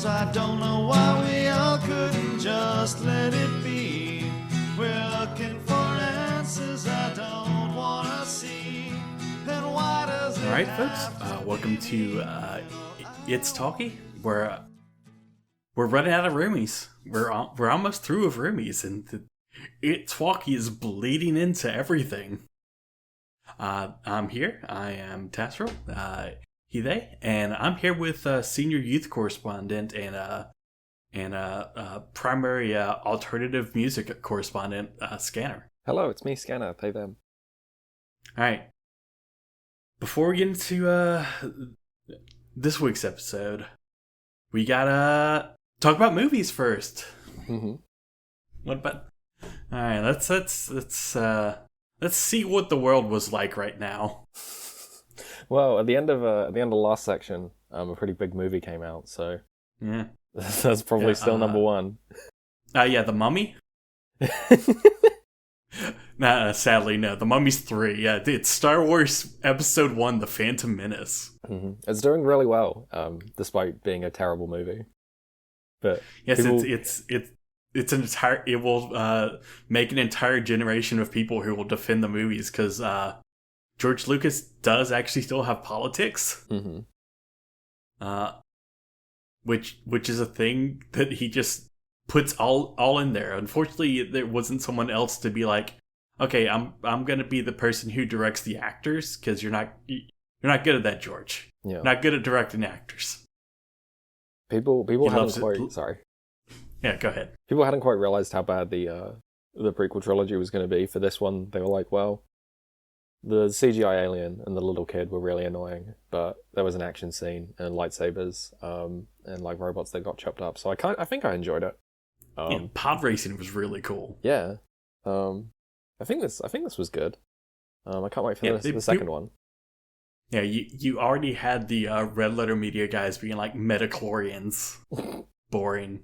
I don't know why we all couldn't just let it be. We're looking for answers I don't want to see. And why does it All right, folks. Welcome to It's Talkie. We're running out of Roomies. We're almost through with Roomies, and It's Talkie is bleeding into everything. I'm here. I am Tasserel, he, they, and I'm here with senior youth correspondent and primary alternative music correspondent, Scanner. Hello, it's me, Scanner. Pay them. All right. Before we get into this week's episode, we gotta talk about movies first. Mm-hmm. What about? All right, let's see what the world was like right now. Well, at the end of the last section, a pretty big movie came out, so Yeah, that's probably still number one. Yeah, The Mummy. Nah, sadly, no. The Mummy's 3. Yeah, it's Star Wars Episode 1: The Phantom Menace. Mm-hmm. It's doing really well, despite being a terrible movie. But yes, people... it's an entire. It will make an entire generation of people who will defend the movies because George Lucas does actually still have politics. Mm-hmm. Which is a thing that he just puts all in there. Unfortunately, there wasn't someone else to be like, okay, I'm gonna be the person who directs the actors because you're not good at that, George. Yeah. You're not good at directing actors. People hadn't quite. Sorry. Yeah, go ahead. People hadn't quite realized how bad the prequel trilogy was going to be. For this one, they were like, well, the CGI alien and the little kid were really annoying, but there was an action scene and lightsabers, and like robots that got chopped up. So I think I enjoyed it. Pod racing was really cool. Yeah. I think this was good. I can't wait for the second one. Yeah, you already had the Red Letter Media guys being like metachlorians. Boring.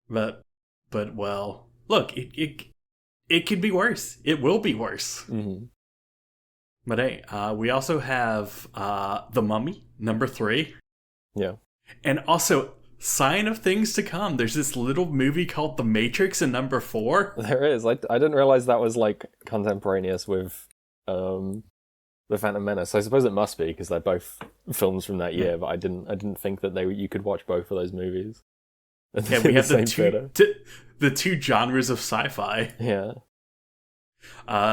But well, look, it could be worse. It will be worse. Mm-hmm. But hey, we also have The Mummy, number 3. Yeah. And also, sign of things to come. There's this little movie called The Matrix in number 4. There is. I didn't realize that was like contemporaneous with The Phantom Menace. I suppose it must be because they're both films from that year. But I didn't think that you could watch both of those movies. Yeah, we have the two genres of sci-fi. Yeah.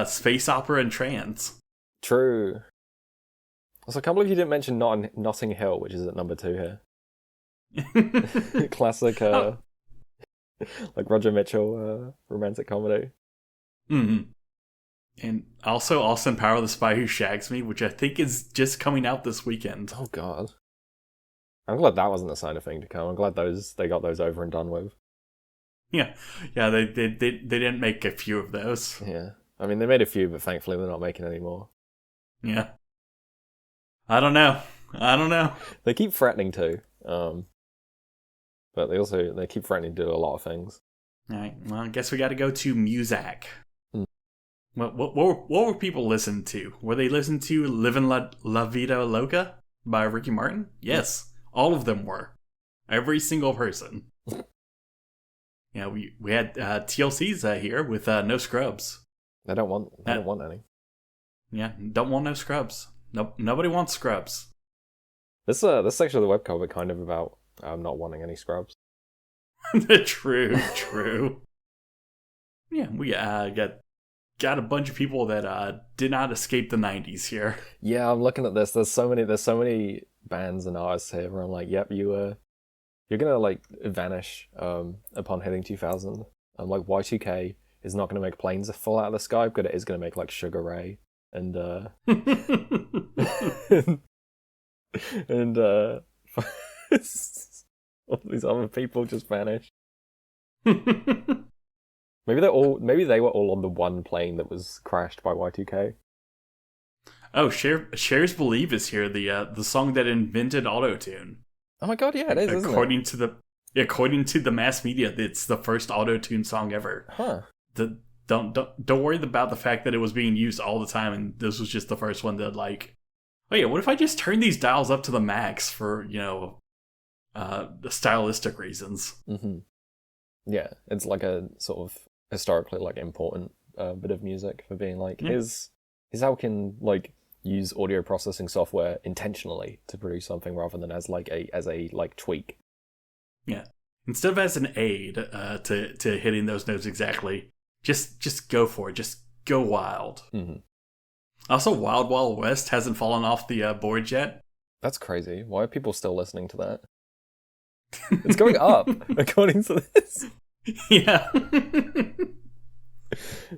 Space opera and trance. True. Also, I can't believe you didn't mention Notting Hill, which is at number 2 here. Classic, like Roger Mitchell romantic comedy. Mm-hmm. And also Austin Power, The Spy Who Shags Me, which I think is just coming out this weekend. Oh, God. I'm glad that wasn't a sign of thing to come. I'm glad they got those over and done with. Yeah, they didn't make a few of those. Yeah, I mean they made a few, but thankfully they're not making any more. Yeah, I don't know. They keep threatening to, but they keep threatening to do a lot of things. All right, well, I guess we got to go to Muzak. Hmm. What were people listening to? Were they listening to "Livin' La Vida Loca" by Ricky Martin? Yes. All of them were. Every single person. Yeah, we had TLC's here with No Scrubs. I don't want any. Yeah, don't want no Scrubs. Nope, nobody wants Scrubs. This section of the webcomic kind of about not wanting any Scrubs. True. Yeah, we got a bunch of people that did not escape the 90s here. Yeah, I'm looking at this. There's so many bands and artists here where I'm like, yep, you're gonna like vanish upon hitting 2000. I'm like, Y2K is not gonna make planes fall out of the sky, but it is gonna make like Sugar Ray and and all these other people just vanish. Maybe they were all on the one plane that was crashed by Y2K. Oh, Cher's Believe is here, the song that invented Autotune. Oh my god, yeah, it is, according to the mass media, it's the first Autotune song ever. Huh. Don't worry about the fact that it was being used all the time, and this was just the first one that like, oh yeah, what if I just turn these dials up to the max for, stylistic reasons. Mm-hmm. Yeah, it's like a sort of historically like important bit of music for being like, here's how we can like use audio processing software intentionally to produce something rather than as a tweak. Yeah, instead of as an aid to hitting those notes exactly, just go for it. Just go wild. Mm-hmm. Also, Wild Wild West hasn't fallen off the board yet. That's crazy. Why are people still listening to that? It's going up, according to this. Yeah.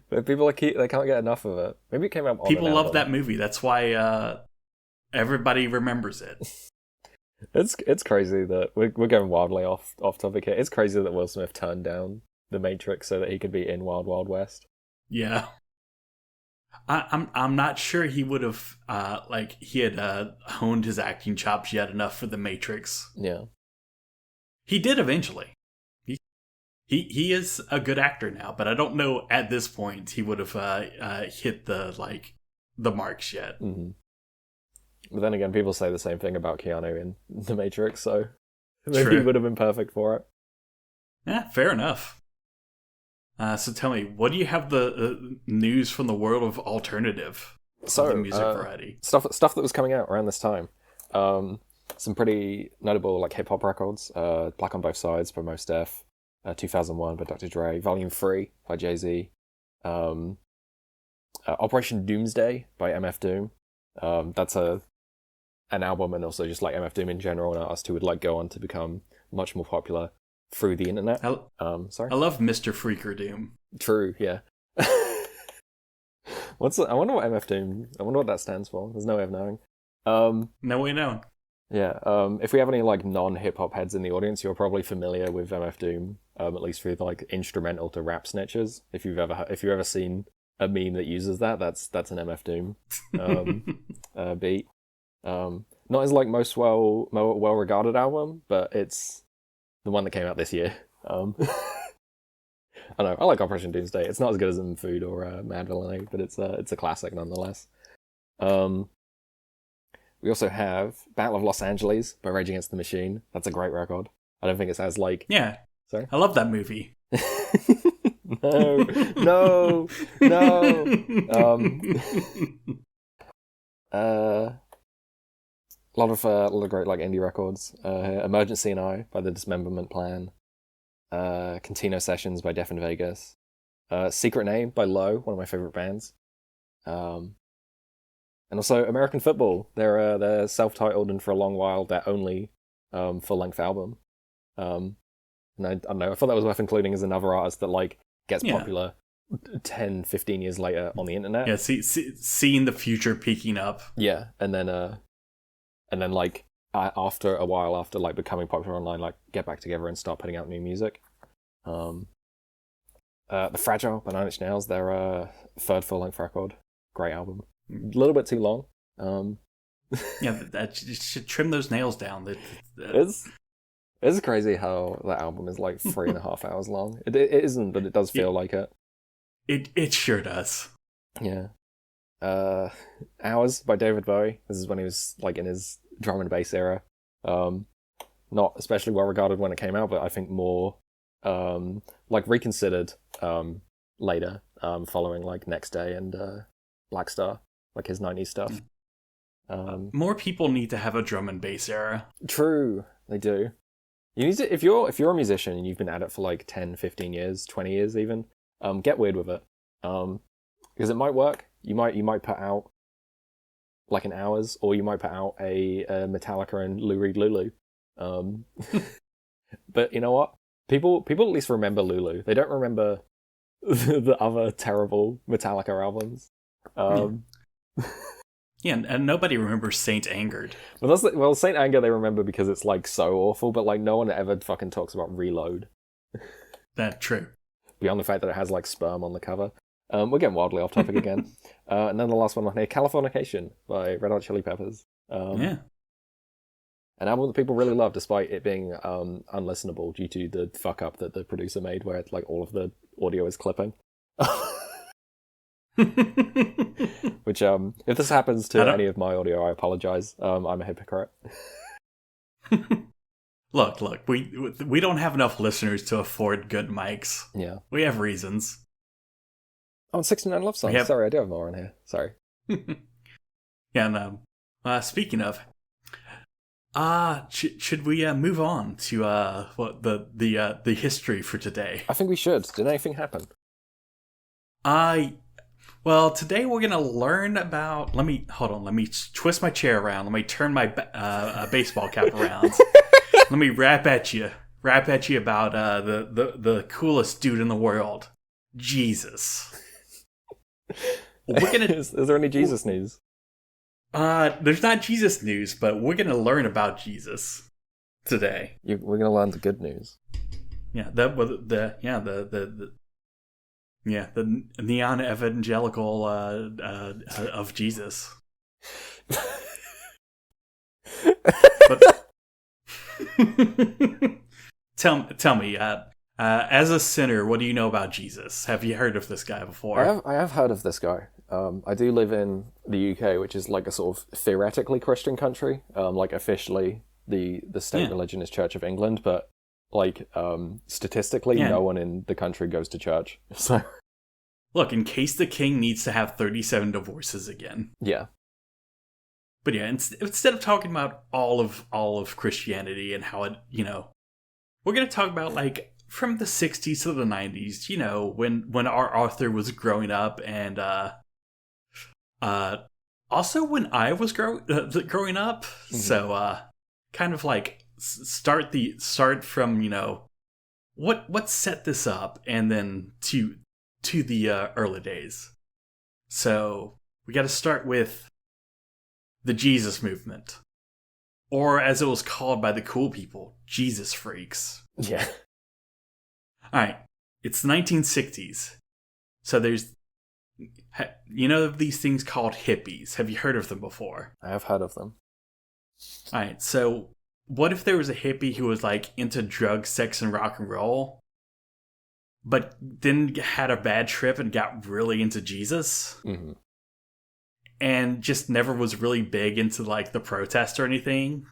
But people they can't get enough of it. Maybe it came out on people an love album. that movie. That's why everybody remembers it. It's crazy that we're going wildly off topic here. It's crazy that Will Smith turned down The Matrix so that he could be in Wild Wild West. Yeah. I'm not sure he would have he had honed his acting chops yet enough for The Matrix. Yeah. He did eventually. He is a good actor now, but I don't know at this point he would have hit the marks yet. Mm-hmm. But then again, people say the same thing about Keanu in The Matrix, so maybe True. he would have been perfect for it. Yeah, fair enough. So tell me, what do you have the news from the world of alternative? So the music variety stuff that was coming out around this time. Some pretty notable like hip hop records. Black on Both Sides by Mos Def, 2001 by Dr. Dre, Volume 3 by Jay-Z, Operation Doomsday by MF Doom. That's an album, and also just like MF Doom in general, an artist who would like go on to become much more popular through the internet. Sorry. I love Mr. Freaker Doom. True, yeah. I wonder what MF Doom. I wonder what that stands for. There's no way of knowing. No way knowing. Yeah. If we have any like non-hip hop heads in the audience, you're probably familiar with MF Doom, at least through like instrumental to rap Snitches. If you've ever seen a meme that uses that's an MF Doom beat. Not his like most well regarded album, but it's the one that came out this year. I know, I like Operation Doomsday. It's not as good as Food or Mad Villainy, but it's a classic nonetheless. We also have Battle of Los Angeles by Rage Against the Machine. That's a great record. I don't think it's as like... Yeah. Sorry? I love that movie. No. A lot of great like indie records. Emergency and I by The Dismemberment Plan. Cantino Sessions by Def in Vegas. Secret Name by Low, one of my favorite bands. And also American Football. They're self-titled and for a long while their only full-length album. And I don't know, I thought that was worth including as another artist that like gets popular 10, 15 years later on the internet. Yeah, seeing the future peaking up. Yeah, and then like after a while, after like becoming popular online, like get back together and start putting out new music. The Fragile by 9 Inch Nails, their third full-length record. Great album. A little bit too long. Yeah, that you should trim those nails down. It's crazy how that album is like 3.5 hours long. It isn't, but it does feel like it. It sure does. Yeah. Hours by David Bowie. This is when he was like in his drum and bass era. Not especially well regarded when it came out, but I think more like reconsidered later, following like Next Day and Black Star, like his 90s stuff. More people need to have a drum and bass era. True, they do. You need to, if you're a musician and you've been at it for like 10, 15 years, 20 years even, get weird with it. Because it might work. You might put out like an Hours, or you might put out a Metallica and Lou Reed Lulu. But you know what? People at least remember Lulu. They don't remember the other terrible Metallica albums. Yeah, and nobody remembers Saint Angered. Well, Saint Anger they remember because it's like so awful, but like no one ever fucking talks about Reload. That's true. Beyond the fact that it has like sperm on the cover. We're getting wildly off topic again. And then the last one on here, Californication by Red Hot Chili Peppers. Yeah. An album that people really love, despite it being unlistenable due to the fuck up that the producer made, where like all of the audio is clipping. Which, if this happens to any of my audio, I apologize. I'm a hypocrite. Look, we don't have enough listeners to afford good mics. Yeah. We have reasons. Oh, and 69 Love Songs. Sorry, I do have more on here. Sorry. Yeah, no. Speaking of, should we move on to what the history for today? I think we should. Did anything happen? Well, today we're gonna learn about. Let me twist my chair around. Let me turn my baseball cap around. Let me rap at you about the coolest dude in the world, Jesus. We're gonna. Is there any Jesus news? There's not Jesus news, but we're gonna learn about Jesus today. We're gonna learn the good news. Yeah, the neon evangelical of Jesus. But tell me, as a sinner, what do you know about Jesus? Have you heard of this guy before? I have heard of this guy. I do live in the UK, which is like a sort of theoretically Christian country. Like officially, the state religion is Church of England, but like statistically, no one in the country goes to church. So, look, in case the king needs to have 37 divorces again. Yeah. But yeah, instead of talking about all of Christianity and how it, we're gonna talk about like from the 60s to the 90s. When our author was growing up, and also when I was growing up. Mm-hmm. So kind of like start from what set this up, and then to the early days. So we got to start with the Jesus movement, or as it was called by the cool people, Jesus freaks. Yeah. All right, it's the 1960s. So there's, these things called hippies. Have you heard of them before? I have heard of them. All right, so what if there was a hippie who was like into drugs, sex, and rock and roll, but then had a bad trip and got really into Jesus? Mm-hmm. And just never was really big into like the protest or anything?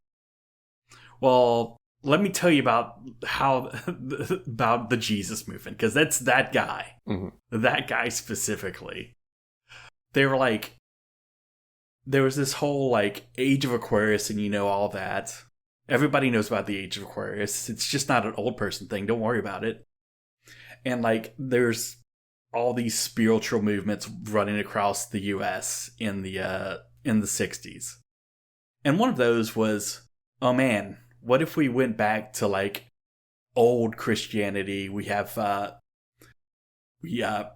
Well, let me tell you about about the Jesus movement, because that's that guy. Mm-hmm. That guy specifically. They were like, there was this whole like Age of Aquarius, and all that. Everybody knows about the Age of Aquarius. It's just not an old person thing. Don't worry about it. And like, there's all these spiritual movements running across the U.S. in the 60s. And one of those was, oh man, what if we went back to like old Christianity? We have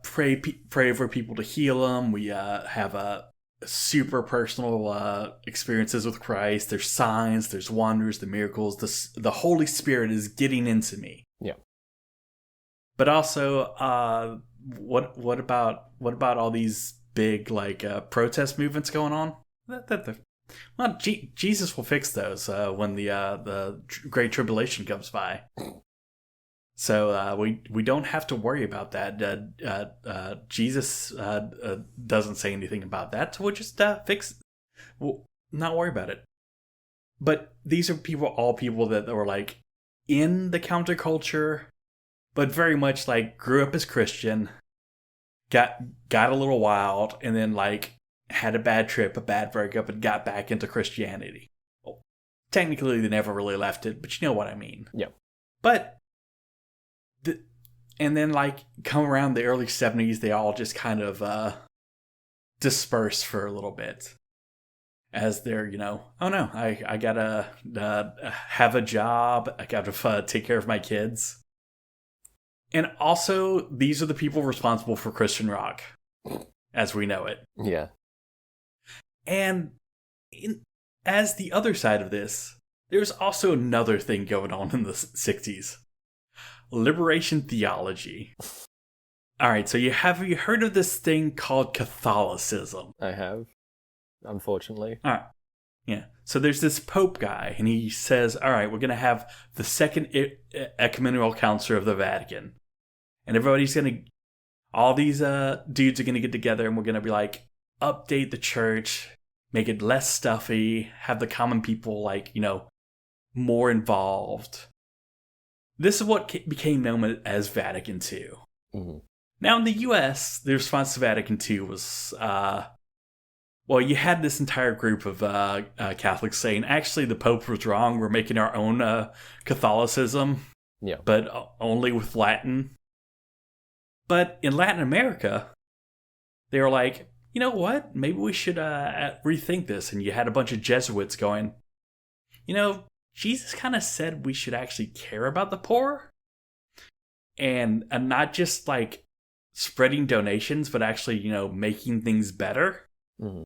pray for people to heal them. We have super personal experiences with Christ. There's signs, there's wonders, the miracles. The Holy Spirit is getting into me. Yeah. But also, what about all these big like protest movements going on? Well, Jesus will fix those when the Great Tribulation comes by. So we don't have to worry about that. Jesus doesn't say anything about that, so we'll just we'll not worry about it. But these are all people that were like in the counterculture, but very much like grew up as Christian, got a little wild, and then like had a bad trip, a bad breakup, and got back into Christianity. Well, technically, they never really left it, but you know what I mean. Yeah. But and then like come around the early 70s, they all just kind of disperse for a little bit. As they're, oh no, I gotta have a job, I gotta take care of my kids. And also, these are the people responsible for Christian rock, as we know it. Yeah. And as the other side of this, there's also another thing going on in the 60s. Liberation theology. Alright, so have you heard of this thing called Catholicism? I have, unfortunately. Alright. Yeah. So there's this Pope guy, and he says, alright, we're going to have the Second Ecumenical Council of the Vatican. And all these dudes are going to get together, and we're going to be like, update the church, make it less stuffy, have the common people like, more involved. This is what became known as Vatican II. Mm-hmm. Now, in the U.S., the response to Vatican II was, well, you had this entire group of Catholics saying, actually, the Pope was wrong. We're making our own Catholicism, but only with Latin. But in Latin America, they were like, you know what? Maybe we should rethink this. And you had a bunch of Jesuits going, Jesus kind of said we should actually care about the poor. And not just like spreading donations, but actually, making things better. Mm-hmm.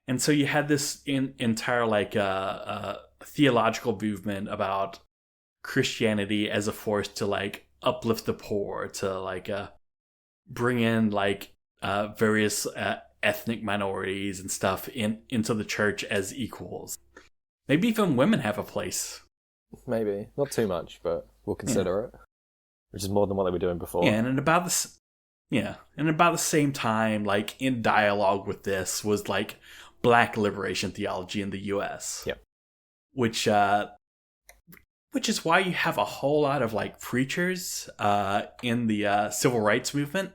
And so you had this entire like theological movement about Christianity as a force to like uplift the poor, to like bring in like various ethnic minorities and stuff into the church as equals. Maybe even women have a place. Maybe not too much, but we'll consider it. Which is more than what they were doing before. Yeah, and about the same time, like in dialogue with this was like Black liberation theology in the U.S. Yep. Which is why you have a whole lot of like preachers in the civil rights movement.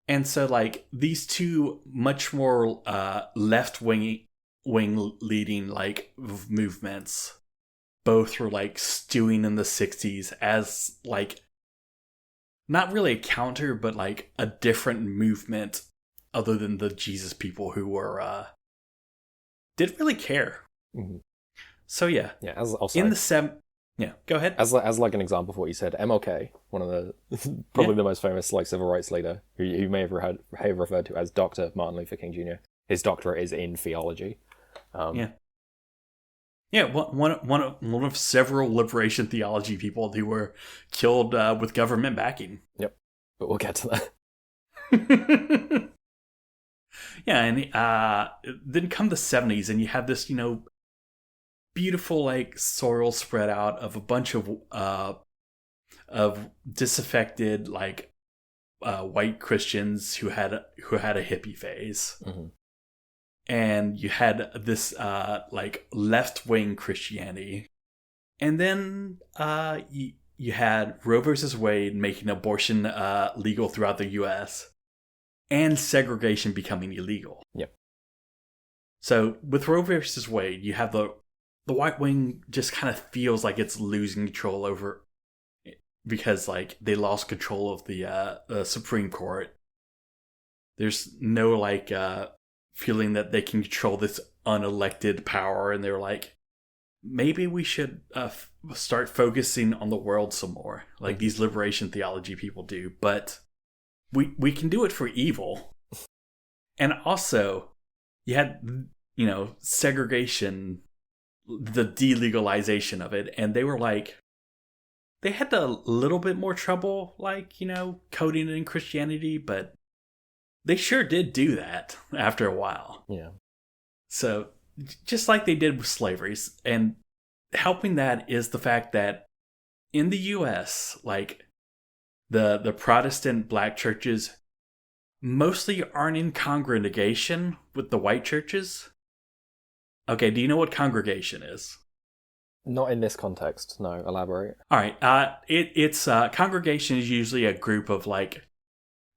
And so like these two much more left wing leading like movements both were like stewing in the 60s as like not really a counter, but like a different movement other than the Jesus people who were didn't really care. Mm-hmm. So yeah. Yeah, as also in the go ahead. As like an example of what you said, MLK, one of the probably the most famous like civil rights leader, who you may have referred to as Dr. Martin Luther King Jr. His doctorate is in theology. One of several liberation theology people who were killed with government backing. Yep, but we'll get to that. Yeah, and then come the 70s, and you have this, beautiful like soil spread out of a bunch of disaffected like white Christians who had a hippie phase. Mm-hmm. And you had this like left-wing Christianity. And then you had Roe versus Wade making abortion legal throughout the U.S. and segregation becoming illegal. Yep. So with Roe versus Wade, you have the white wing just kind of feels like it's losing control over because like they lost control of the Supreme Court. There's no like feeling that they can control this unelected power, and they're like, maybe we should start focusing on the world some more, like these liberation theology people do, but we can do it for evil. And also you had segregation, the delegalization of it, and they were like, they had a little bit more trouble like coding it in Christianity, but they sure did do that after a while. Yeah. So just like they did with slavery, and helping that is the fact that in the U.S., like the Protestant black churches mostly aren't in congregation with the white churches. Okay, do you know what congregation is? Not in this context. No, elaborate. All right. It's congregation is usually a group of like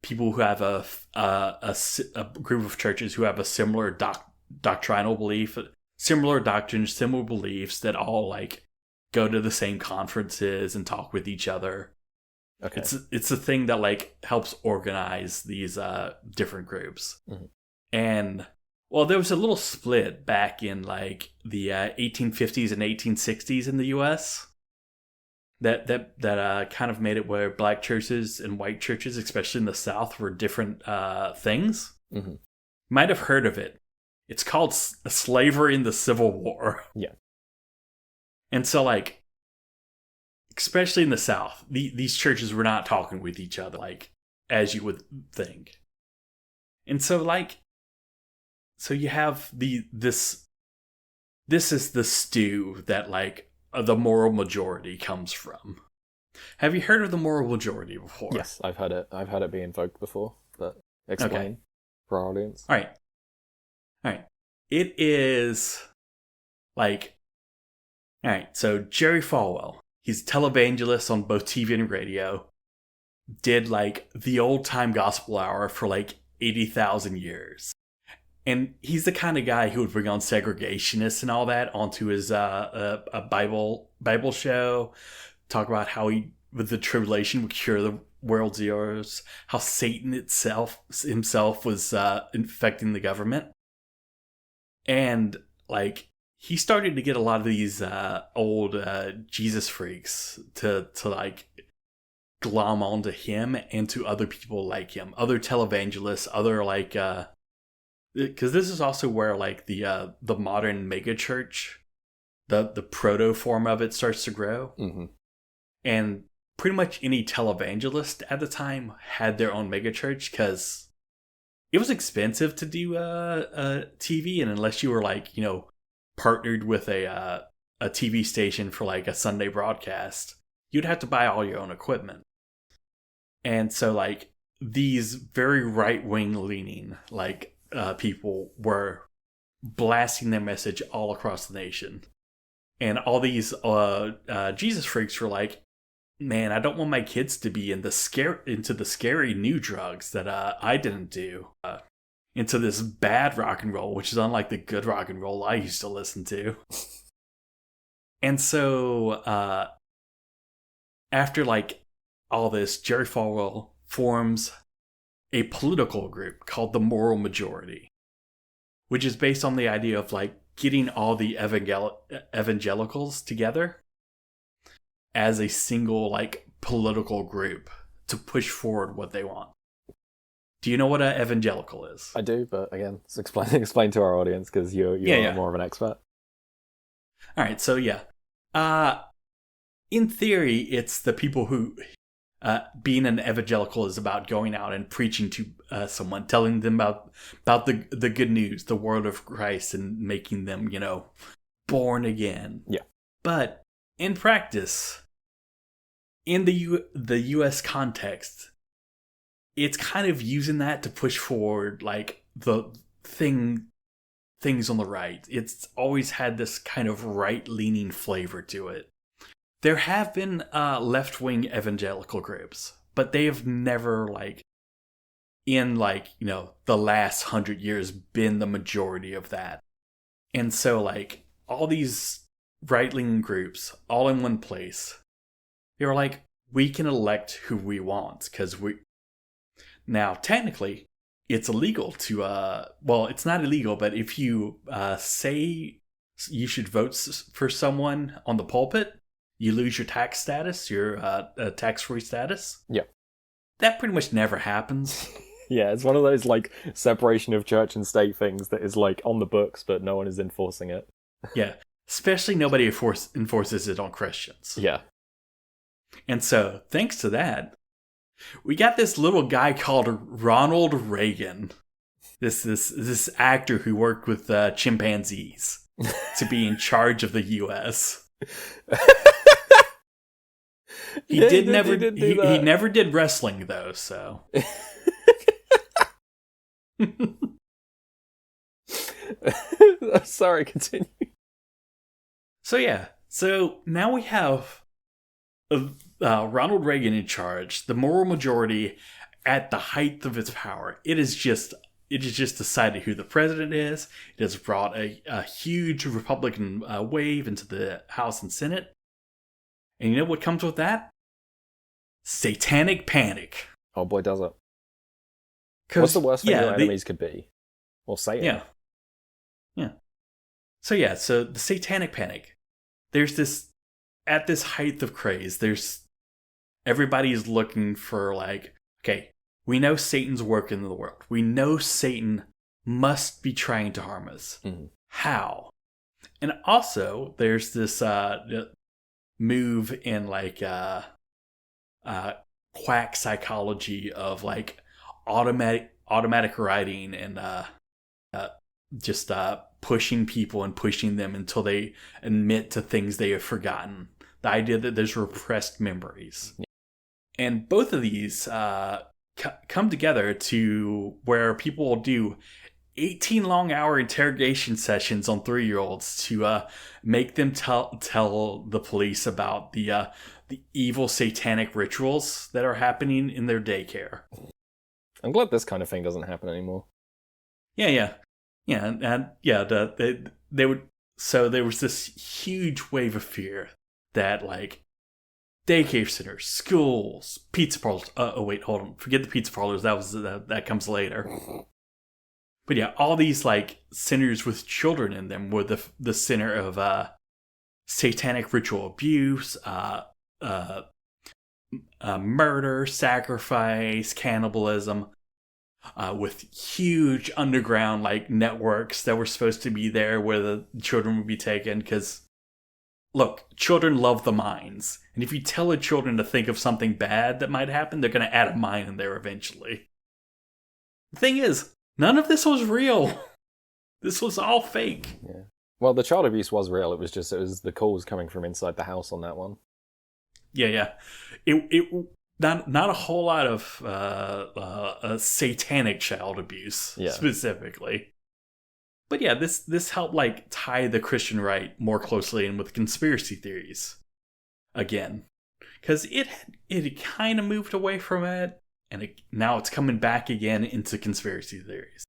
people who have a group of churches who have a similar doctrinal belief, similar doctrines, similar beliefs that all like go to the same conferences and talk with each other. Okay. It's a thing that like helps organize these different groups. Mm-hmm. And well, there was a little split back in like the 1850s and 1860s in the U.S. that kind of made it where black churches and white churches, especially in the South, were different things. Mm-hmm. Might have heard of it. It's called slavery in the Civil War. Yeah. And so, like, especially in the South, these churches were not talking with each other, like, as you would think. And so, like, so you have this is the stew that, like, the moral majority comes from. Have you heard of the moral majority before? Yes, I've heard it. I've heard it be invoked before, but explain for our audience. All right. It is like All right, so Jerry Falwell, he's a televangelist on both TV and radio. Did like the old time gospel hour for like 80,000 years. And he's the kind of guy who would bring on segregationists and all that onto his a Bible show. Talk about how he, with the tribulation, would cure the world's errors. How Satan himself was infecting the government. And like he started to get a lot of these old Jesus freaks to like glom onto him and to other people like him, other televangelists, other like because this is also where like the modern mega church, the proto form of it starts to grow. Mm-hmm. And pretty much any televangelist at the time had their own mega church because it was expensive to do TV, and unless you were like, you know, partnered with a TV station for like a Sunday broadcast, you'd have to buy all your own equipment. And so like these very right-wing leaning like people were blasting their message all across the nation. And all these Jesus freaks were like, man, I don't want my kids to be into the scary new drugs that I didn't do. Into this bad rock and roll, which is unlike the good rock and roll I used to listen to. And so after like all this, Jerry Falwell forms a political group called the Moral Majority, which is based on the idea of like getting all the evangelicals together as a single like political group to push forward what they want. Do you know what an evangelical is? I do, but again, explain to our audience because you're more of an expert. All right, so yeah. In theory, it's the people who being an evangelical is about going out and preaching to someone, telling them about the good news, the word of Christ, and making them, you know, born again. Yeah. But in practice, in the U.S. context, it's kind of using that to push forward like the things on the right. It's always had this kind of right-leaning flavor to it. There have been left-wing evangelical groups, but they have never, like, in, like, you know, the last 100 years been the majority of that. And so, like, all these right-leaning groups, all in one place, they were like, we can elect who we want, because we... Now, technically, it's illegal to, well, it's not illegal, but if you say you should vote for someone on the pulpit, you lose your tax status, your tax-free status. Yeah. That pretty much never happens. Yeah, it's one of those, like, separation of church and state things that is, like, on the books, but no one is enforcing it. Yeah. Especially nobody enforces it on Christians. Yeah. And so, thanks to that, we got this little guy called Ronald Reagan. This actor who worked with chimpanzees to be in charge of the U.S. He never did wrestling though, so. Sorry, continue. So yeah, so now we have Ronald Reagan in charge, the moral majority at the height of its power. It is just decided who the president is. It has brought a huge Republican wave into the House and Senate. And you know what comes with that? Satanic Panic. Oh boy, does it. What's the worst thing your enemies could be? Well, Satan. Yeah. Yeah. So the Satanic Panic. There's this, at this height of craze, everybody's looking for like, okay, we know Satan's working in the world. We know Satan must be trying to harm us. Mm-hmm. How? And also, there's this move in like quack psychology of like automatic writing and just pushing people and pushing them until they admit to things they have forgotten. The idea that there's repressed memories. Yeah. And both of these come together to where people will do 18 long-hour interrogation sessions on 3-year-olds to make them tell the police about the evil satanic rituals that are happening in their daycare. I'm glad this kind of thing doesn't happen anymore. Yeah. They would. So there was this huge wave of fear that like daycare centers, schools, pizza parlors. Oh wait, hold on. Forget the pizza parlors. That comes later. But yeah, all these like centers with children in them were the center of satanic ritual abuse, murder, sacrifice, cannibalism, with huge underground like networks that were supposed to be there where the children would be taken. Because look, children love the mines, and if you tell the children to think of something bad that might happen, they're going to add a mine in there eventually. The thing is, none of this was real. This was all fake. Yeah. Well, the child abuse was real. It was the calls coming from inside the house on that one. Yeah. It not a whole lot of satanic child abuse specifically. But yeah, this helped like tie the Christian right more closely in with conspiracy theories again, because it kind of moved away from it, and now it's coming back again into conspiracy theories,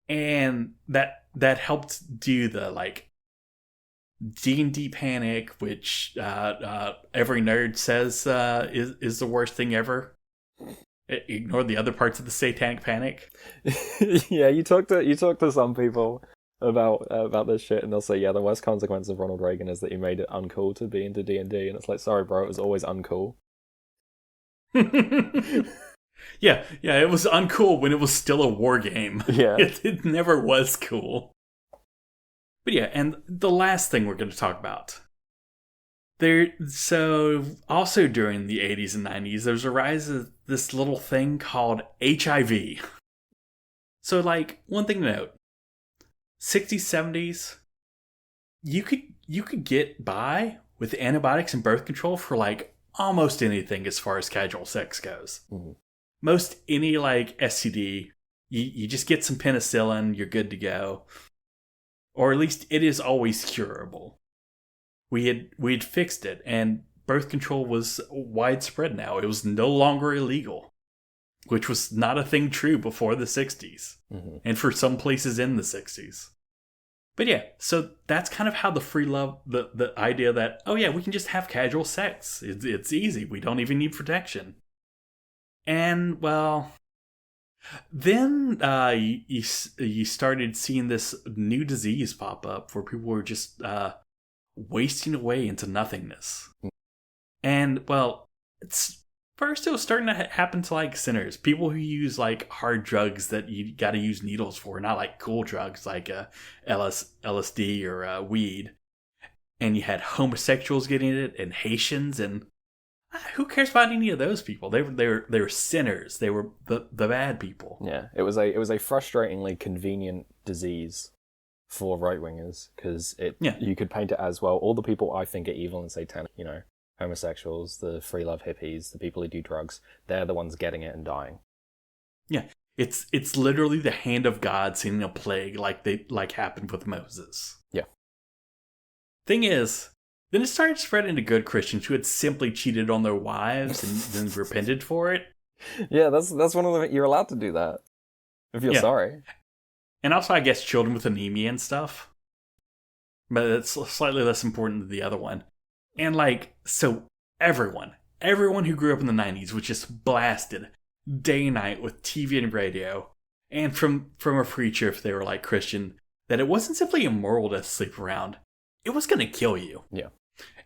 and that helped do the like D&D panic, which every nerd says is the worst thing ever. Ignore the other parts of the Satanic Panic. Yeah, you talk to some people about this shit, and they'll say, yeah, the worst consequence of Ronald Reagan is that he made it uncool to be into D&D, and it's like, sorry, bro, it was always uncool. Yeah, it was uncool when it was still a war game. Yeah, it never was cool. But yeah, and the last thing we're going to talk about. So also during the 80s and 90s, there was a rise of this little thing called HIV. So like, one thing to note, 60s, 70s, you could get by with antibiotics and birth control for like almost anything as far as casual sex goes. Mm-hmm. Most any like STD, you just get some penicillin, you're good to go. Or at least it is always curable. We had fixed it, and birth control was widespread now. It was no longer illegal, which was not a thing true before the 60s, and for some places in the 60s. But yeah, so that's kind of how the free love, the idea that, oh yeah, we can just have casual sex. It's easy. We don't even need protection. And, well, then you started seeing this new disease pop up where people were just wasting away into nothingness. And, well, it was starting to happen to like sinners, people who use like hard drugs that you got to use needles for, not like cool drugs like LSD or weed. And you had homosexuals getting it, and Haitians, and who cares about any of those people? They were sinners. They were the bad people. Yeah, it was a frustratingly convenient disease for right wingers, because you could paint it as, well, all the people I think are evil and satanic, homosexuals, the free love hippies, the people who do drugs, they're the ones getting it and dying. Yeah, it's literally the hand of God sending a plague like happened with Moses. Yeah. Thing is, then it started spreading to good Christians who had simply cheated on their wives and then repented for it. Yeah, that's one of the... You're allowed to do that if you're sorry. And also, I guess, children with anemia and stuff. But it's slightly less important than the other one. And, so everyone who grew up in the 90s was just blasted day and night with TV and radio. And from a preacher, if they were, Christian, that it wasn't simply immoral to sleep around. It was going to kill you. Yeah.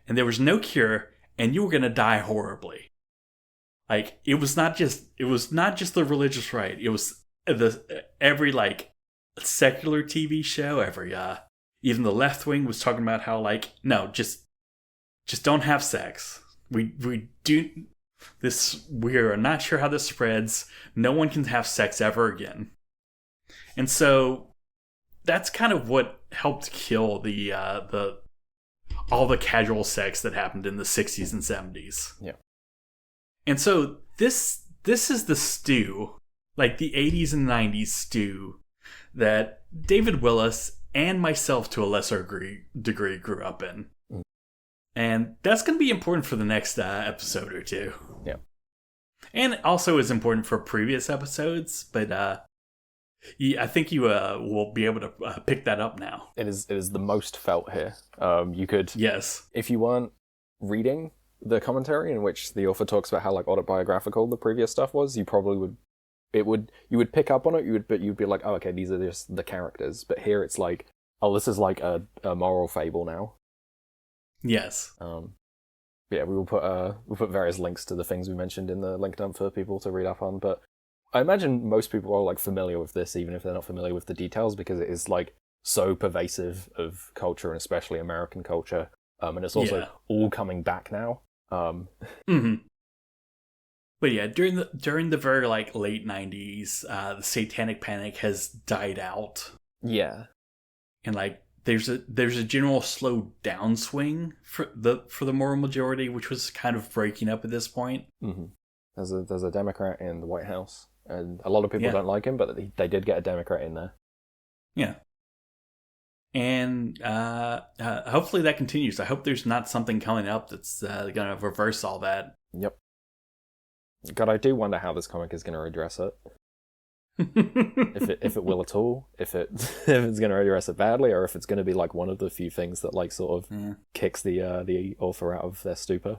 And there was no cure, and you were going to die horribly. It was not just the religious right. It was every secular TV show, even the left wing was talking about how no, just don't have sex. We are not sure how this spreads. No one can have sex ever again. And so that's kind of what helped kill all the casual sex that happened in the 60s and 70s. Yeah. And so this is the stew, the 80s and 90s stew that David Willis and myself to a lesser degree grew up in. And that's going to be important for the next episode or two. Yeah. And also is important for previous episodes, but I think you will be able to pick that up now. It is the most felt here. You could... Yes. If you weren't reading the commentary in which the author talks about how like autobiographical the previous stuff was, you probably would... You would pick up on it, but you'd be like, oh, okay, these are just the characters. But here it's like, oh, this is like a moral fable now. Yes. Yeah, we'll put various links to the things we mentioned in the link dump for people to read up on. But I imagine most people are like familiar with this, even if they're not familiar with the details, because it is like so pervasive of culture, and especially American culture. And it's also all coming back now. Mm-hmm. But yeah, during the very like late 90s, the Satanic Panic has died out. Yeah. And like there's a general slow downswing for the moral majority, which was kind of breaking up at this point. Mm-hmm. There's a Democrat in the White House, and a lot of people don't like him, but they did get a Democrat in there. Yeah. And hopefully that continues. I hope there's not something coming up that's going to reverse all that. Yep. God, I do wonder how this comic is going to address it. if it will at all, if it's going to address it badly, or if it's going to be like one of the few things that like sort of kicks the author out of their stupor.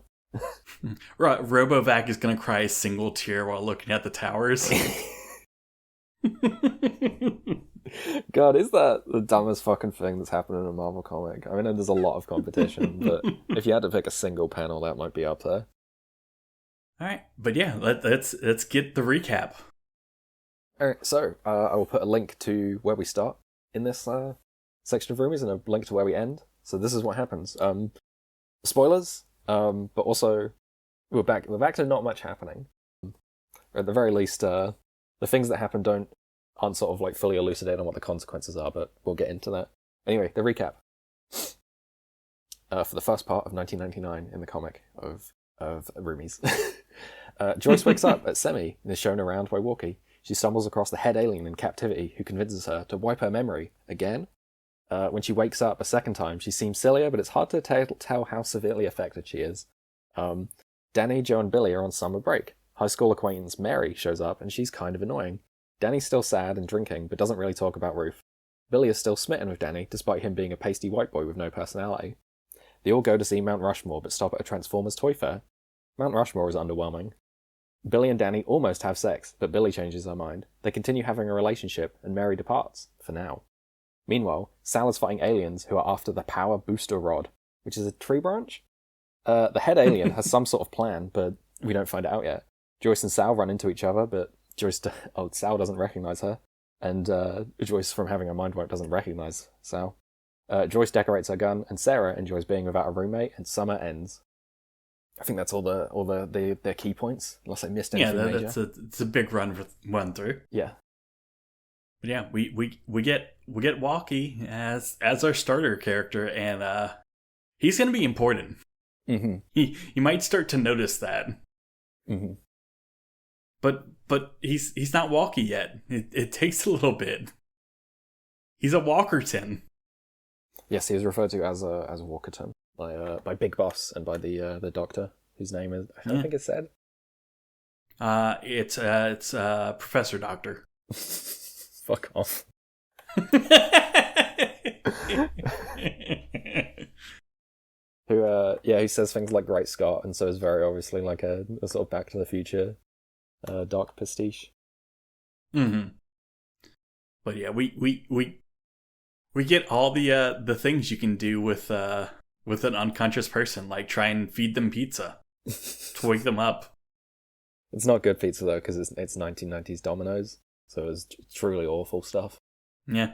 Right, Robovac is going to cry a single tear while looking at the towers. God, is that the dumbest fucking thing that's happened in a Marvel comic? I mean, there's a lot of competition, but if you had to pick a single panel, that might be up there. All right, but yeah, let's get the recap. All right, so I will put a link to where we start in this section of Roomies and a link to where we end. So this is what happens. Spoilers, but also we're back to not much happening. Or at the very least, the things that happen aren't sort of like fully elucidated on what the consequences are, but we'll get into that. Anyway, the recap. For the first part of 1999 in the comic of Roomies. Joyce wakes up at Semi and is shown around by Walkie. She stumbles across the head alien in captivity who convinces her to wipe her memory again. When she wakes up a second time, she seems sillier, but it's hard to tell how severely affected she is. Danny, Joe, and Billie are on summer break. High school acquaintance Mary shows up, and she's kind of annoying. Danny's still sad and drinking, but doesn't really talk about Ruth. Billie is still smitten with Danny, despite him being a pasty white boy with no personality. They all go to see Mount Rushmore, but stop at a Transformers toy fair. Mount Rushmore is underwhelming. Billie and Danny almost have sex, but Billie changes her mind. They continue having a relationship, and Mary departs, for now. Meanwhile, Sal is fighting aliens who are after the Power Booster Rod, which is a tree branch? The head alien has some sort of plan, but we don't find it out yet. Joyce and Sal run into each other, but Sal doesn't recognize her, and Joyce, from having a mind wipe, doesn't recognize Sal. Joyce decorates her gun, and Sarah enjoys being without a roommate, and summer ends. I think that's all their key points, unless I missed anything major. It's a big run through. Yeah. But yeah, we get Walkie as our starter character, and he's going to be important. Mm-hmm. You might start to notice that. Mm-hmm. But he's not Walkie yet. It takes a little bit. He's a Walkerton. Yes, he is referred to as a Walkerton by Big Boss and by the Doctor, whose name is I don't think it's said. It's Professor Doctor. Fuck off. Who says things like Great Scott, and so is very obviously like a sort of Back to the Future Doc pastiche. Mm-hmm. But yeah, we get all the things you can do with an unconscious person, like try and feed them pizza to wake them up. It's not good pizza though, because it's 1990s Domino's, so it's truly awful stuff. Yeah,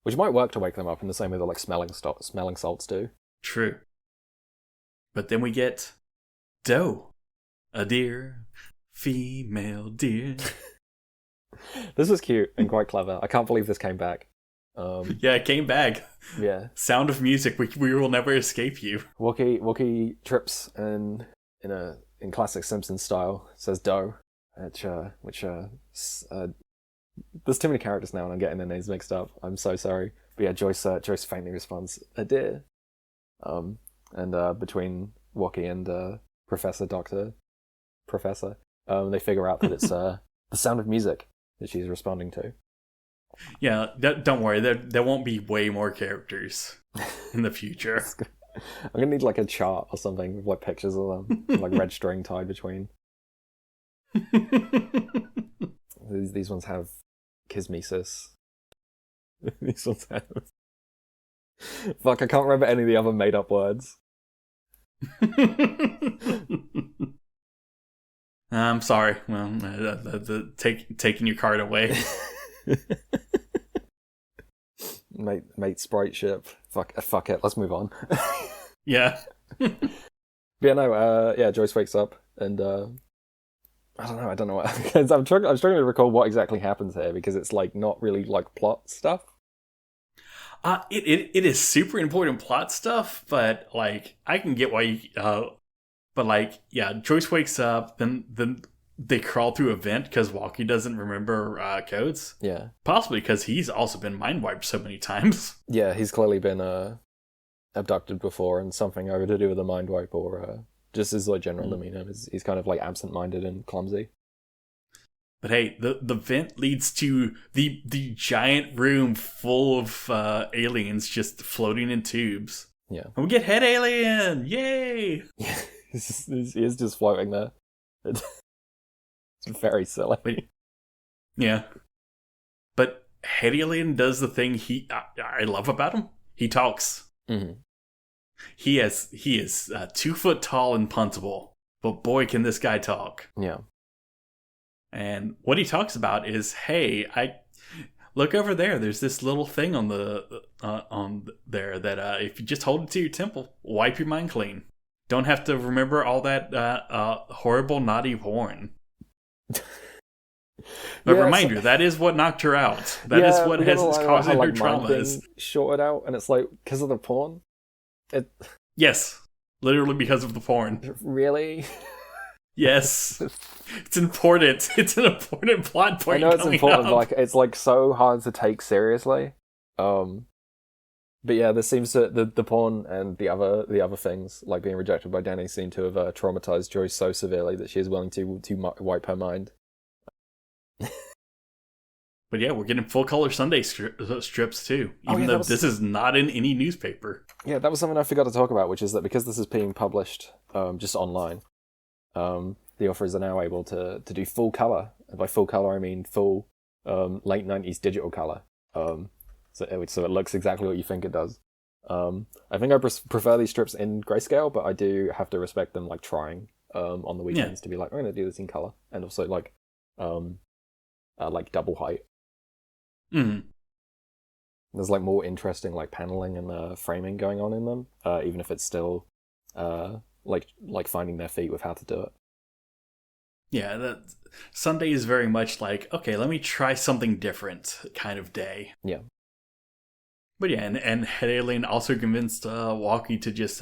which might work to wake them up in the same way that like smelling salts do. True. But then we get Doe, a deer, female deer. This was cute and quite clever. I can't believe this came back. Yeah, it came back. Yeah. Sound of music. We will never escape you. Walkie trips in classic Simpsons style, says Doe, which There's too many characters now, and I'm getting their names mixed up. I'm so sorry. But yeah, Joyce faintly responds, "A deer." And between Wookie and Professor, they figure out that it's the sound of music that she's responding to. Yeah, don't worry. There won't be way more characters in the future. I'm gonna need like a chart or something with like pictures of them, like red string tied between. These ones have kismesis. These ones have. Fuck, I can't remember any of the other made up words. I'm sorry. Well, taking your card away. Mate sprite ship. Fuck it. Let's move on. Yeah. But yeah, no. Yeah, Joyce wakes up and I don't know what. Because I'm struggling to recall what exactly happens here because it's like not really like plot stuff. It is super important plot stuff, but like I can get why you. But like, yeah, Joyce wakes up, then they crawl through a vent because Walkie doesn't remember codes. Yeah, possibly because he's also been mind wiped so many times. Yeah, he's clearly been abducted before, and something either to do with a mind wipe or just his like general demeanor. He's kind of like absent-minded and clumsy. But hey, the vent leads to the giant room full of aliens just floating in tubes. Yeah, and we get Head Alien! Yay! Yeah, he is just floating there. It's very silly. Yeah, but Head Alien does the thing I love about him. He talks. Mm-hmm. He is 2 foot tall and puntable, but boy, can this guy talk! Yeah. And what he talks about is, hey, I look over there. There's this little thing on there that if you just hold it to your temple, wipe your mind clean. Don't have to remember all that horrible naughty porn. But reminder, that is what knocked her out. That is what has caused her traumas. Shorted out, and it's like because of the porn. Yes, literally because of the porn. Really? Yes, it's important. It's an important plot point. I know it's important, but like it's like so hard to take seriously. But yeah, this seems to the porn and the other things like being rejected by Danny seem to have traumatized Joyce so severely that she is willing to wipe her mind. But yeah, we're getting full color Sunday strips too, even though this is not in any newspaper. Yeah, that was something I forgot to talk about, which is that because this is being published just online. The authors are now able to do full color. And by full color, I mean full late 90s digital color. So it looks exactly what you think it does. I think I prefer these strips in grayscale, but I do have to respect them like trying on the weekends to be like, I'm going to do this in color. And also like double height. Mm-hmm. There's like more interesting like paneling and framing going on in them, even if it's still like finding their feet with how to do it. Yeah, that Sunday is very much like, okay, let me try something different kind of day. Yeah. But yeah, and Head Alien also convinced Walkie to just,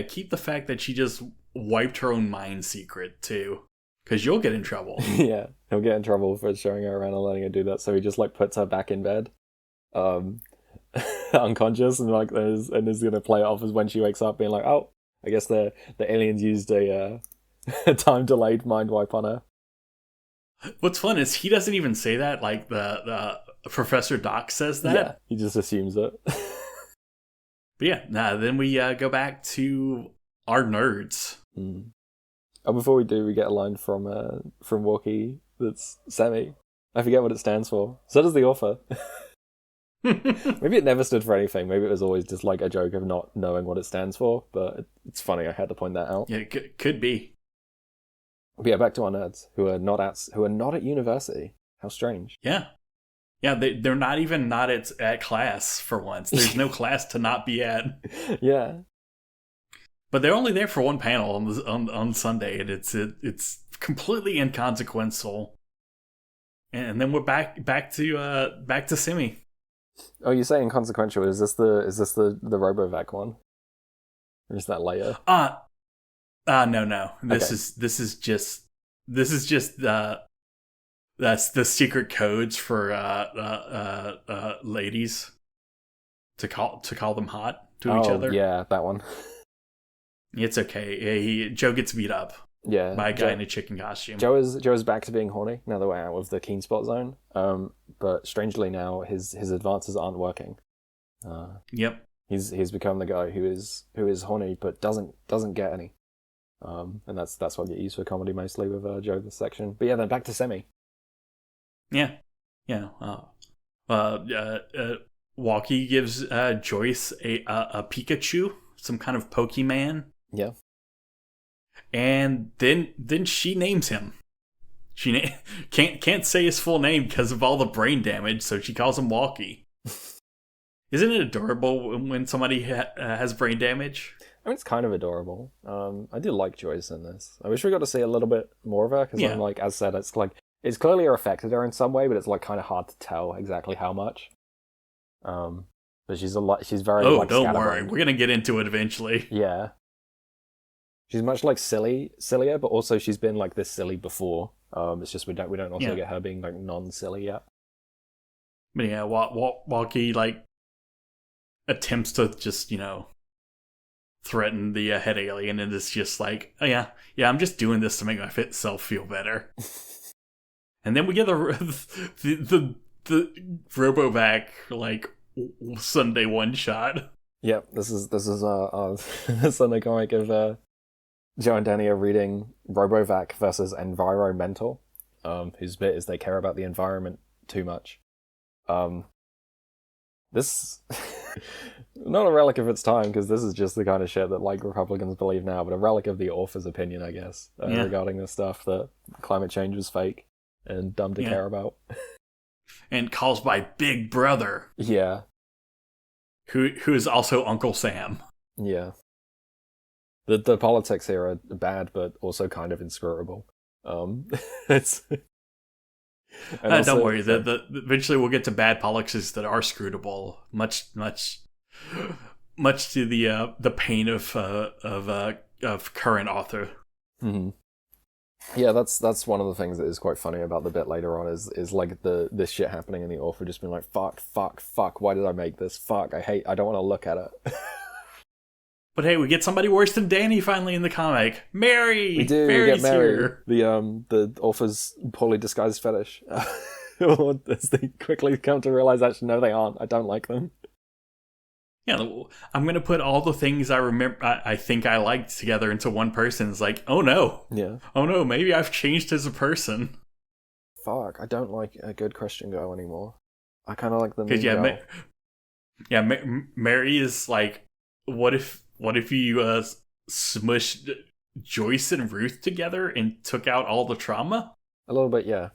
keep the fact that she just wiped her own mind secret too. Because you'll get in trouble. Yeah, he'll get in trouble for showing her around and letting her do that. So he just like puts her back in bed, unconscious, and like is gonna play it off as when she wakes up, being like, "Oh, I guess the aliens used a time delayed mind wipe on her." What's fun is he doesn't even say that. Like the Professor Doc says that. Yeah, he just assumes it. But yeah, then we go back to our nerds. Mm. Oh, before we do, we get a line from Walkie that's Sammy. I forget what it stands for. So does the author. Maybe it never stood for anything. Maybe it was always just like a joke of not knowing what it stands for. But it's funny. I had to point that out. Yeah, it could be. But yeah, back to our nerds who are not at university. How strange. Yeah, they're not even at class for once. There's no class to not be at. Yeah. But they're only there for one panel on Sunday, and it's completely inconsequential. And then we're back to Simi. Oh, you're saying inconsequential? Is this the Robovac one, or is that later? No. This is just that's the secret codes for ladies to call them hot to each other. Yeah, that one. It's okay. Joe gets beat up Yeah, by a guy in a chicken costume. Joe is back to being horny now that we're out of the keen spot zone. But strangely now his advances aren't working. Yep. He's become the guy who is horny but doesn't get any. And that's what you use for comedy mostly with Joe this section. But yeah, then back to Semi. Yeah. Walkie gives Joyce a Pikachu, some kind of Pokemon. Yeah. And then she names him. She can't say his full name because of all the brain damage, so she calls him Walkie. Isn't it adorable when somebody has brain damage? I mean, it's kind of adorable. I do like Joyce in this. I wish we got to see a little bit more of her, because I'm like, as said, it's clearly affected her in some way, but it's like kind of hard to tell exactly how much. But she's very don't worry, we're gonna get into it eventually. Yeah. She's much like sillier, but also she's been like this silly before. It's just we don't also get her being like non-silly yet. But yeah, Walkie like attempts to just threaten the head alien, and it's just like, oh yeah, I'm just doing this to make my self feel better. And then we get the Robovac like Sunday one shot. Yep, this is the Sunday comic of Joe and Danny are reading Robovac versus Environmental, whose bit is they care about the environment too much. This not a relic of its time, because this is just the kind of shit that like Republicans believe now, but a relic of the author's opinion, I guess, regarding this stuff that climate change was fake and dumb to care about. And calls by Big Brother. Yeah. Who is also Uncle Sam. Yeah. The politics here are bad, but also kind of inscrutable. It's. Don't worry. Eventually, we'll get to bad politics that are scrutable. Much to the pain of current author. Mm-hmm. Yeah, that's one of the things that is quite funny about the bit later on is like this shit happening in the author just being like, fuck, why did I make this? Fuck, I don't want to look at it. But hey, we get somebody worse than Danny finally in the comic. Mary! We do, Mary's we get Mary. Here. The author's poorly disguised fetish. As they quickly come to realize, actually, no, they aren't. I don't like them. Yeah, I'm going to put all the things I remember, I think I liked together into one person. It's like, oh no. Yeah. Oh no, maybe I've changed as a person. Fuck, I don't like a good Christian girl anymore. I kind of like the mean girl. Mary is like, what if you smushed Joyce and Ruth together and took out all the trauma? A little bit, yeah.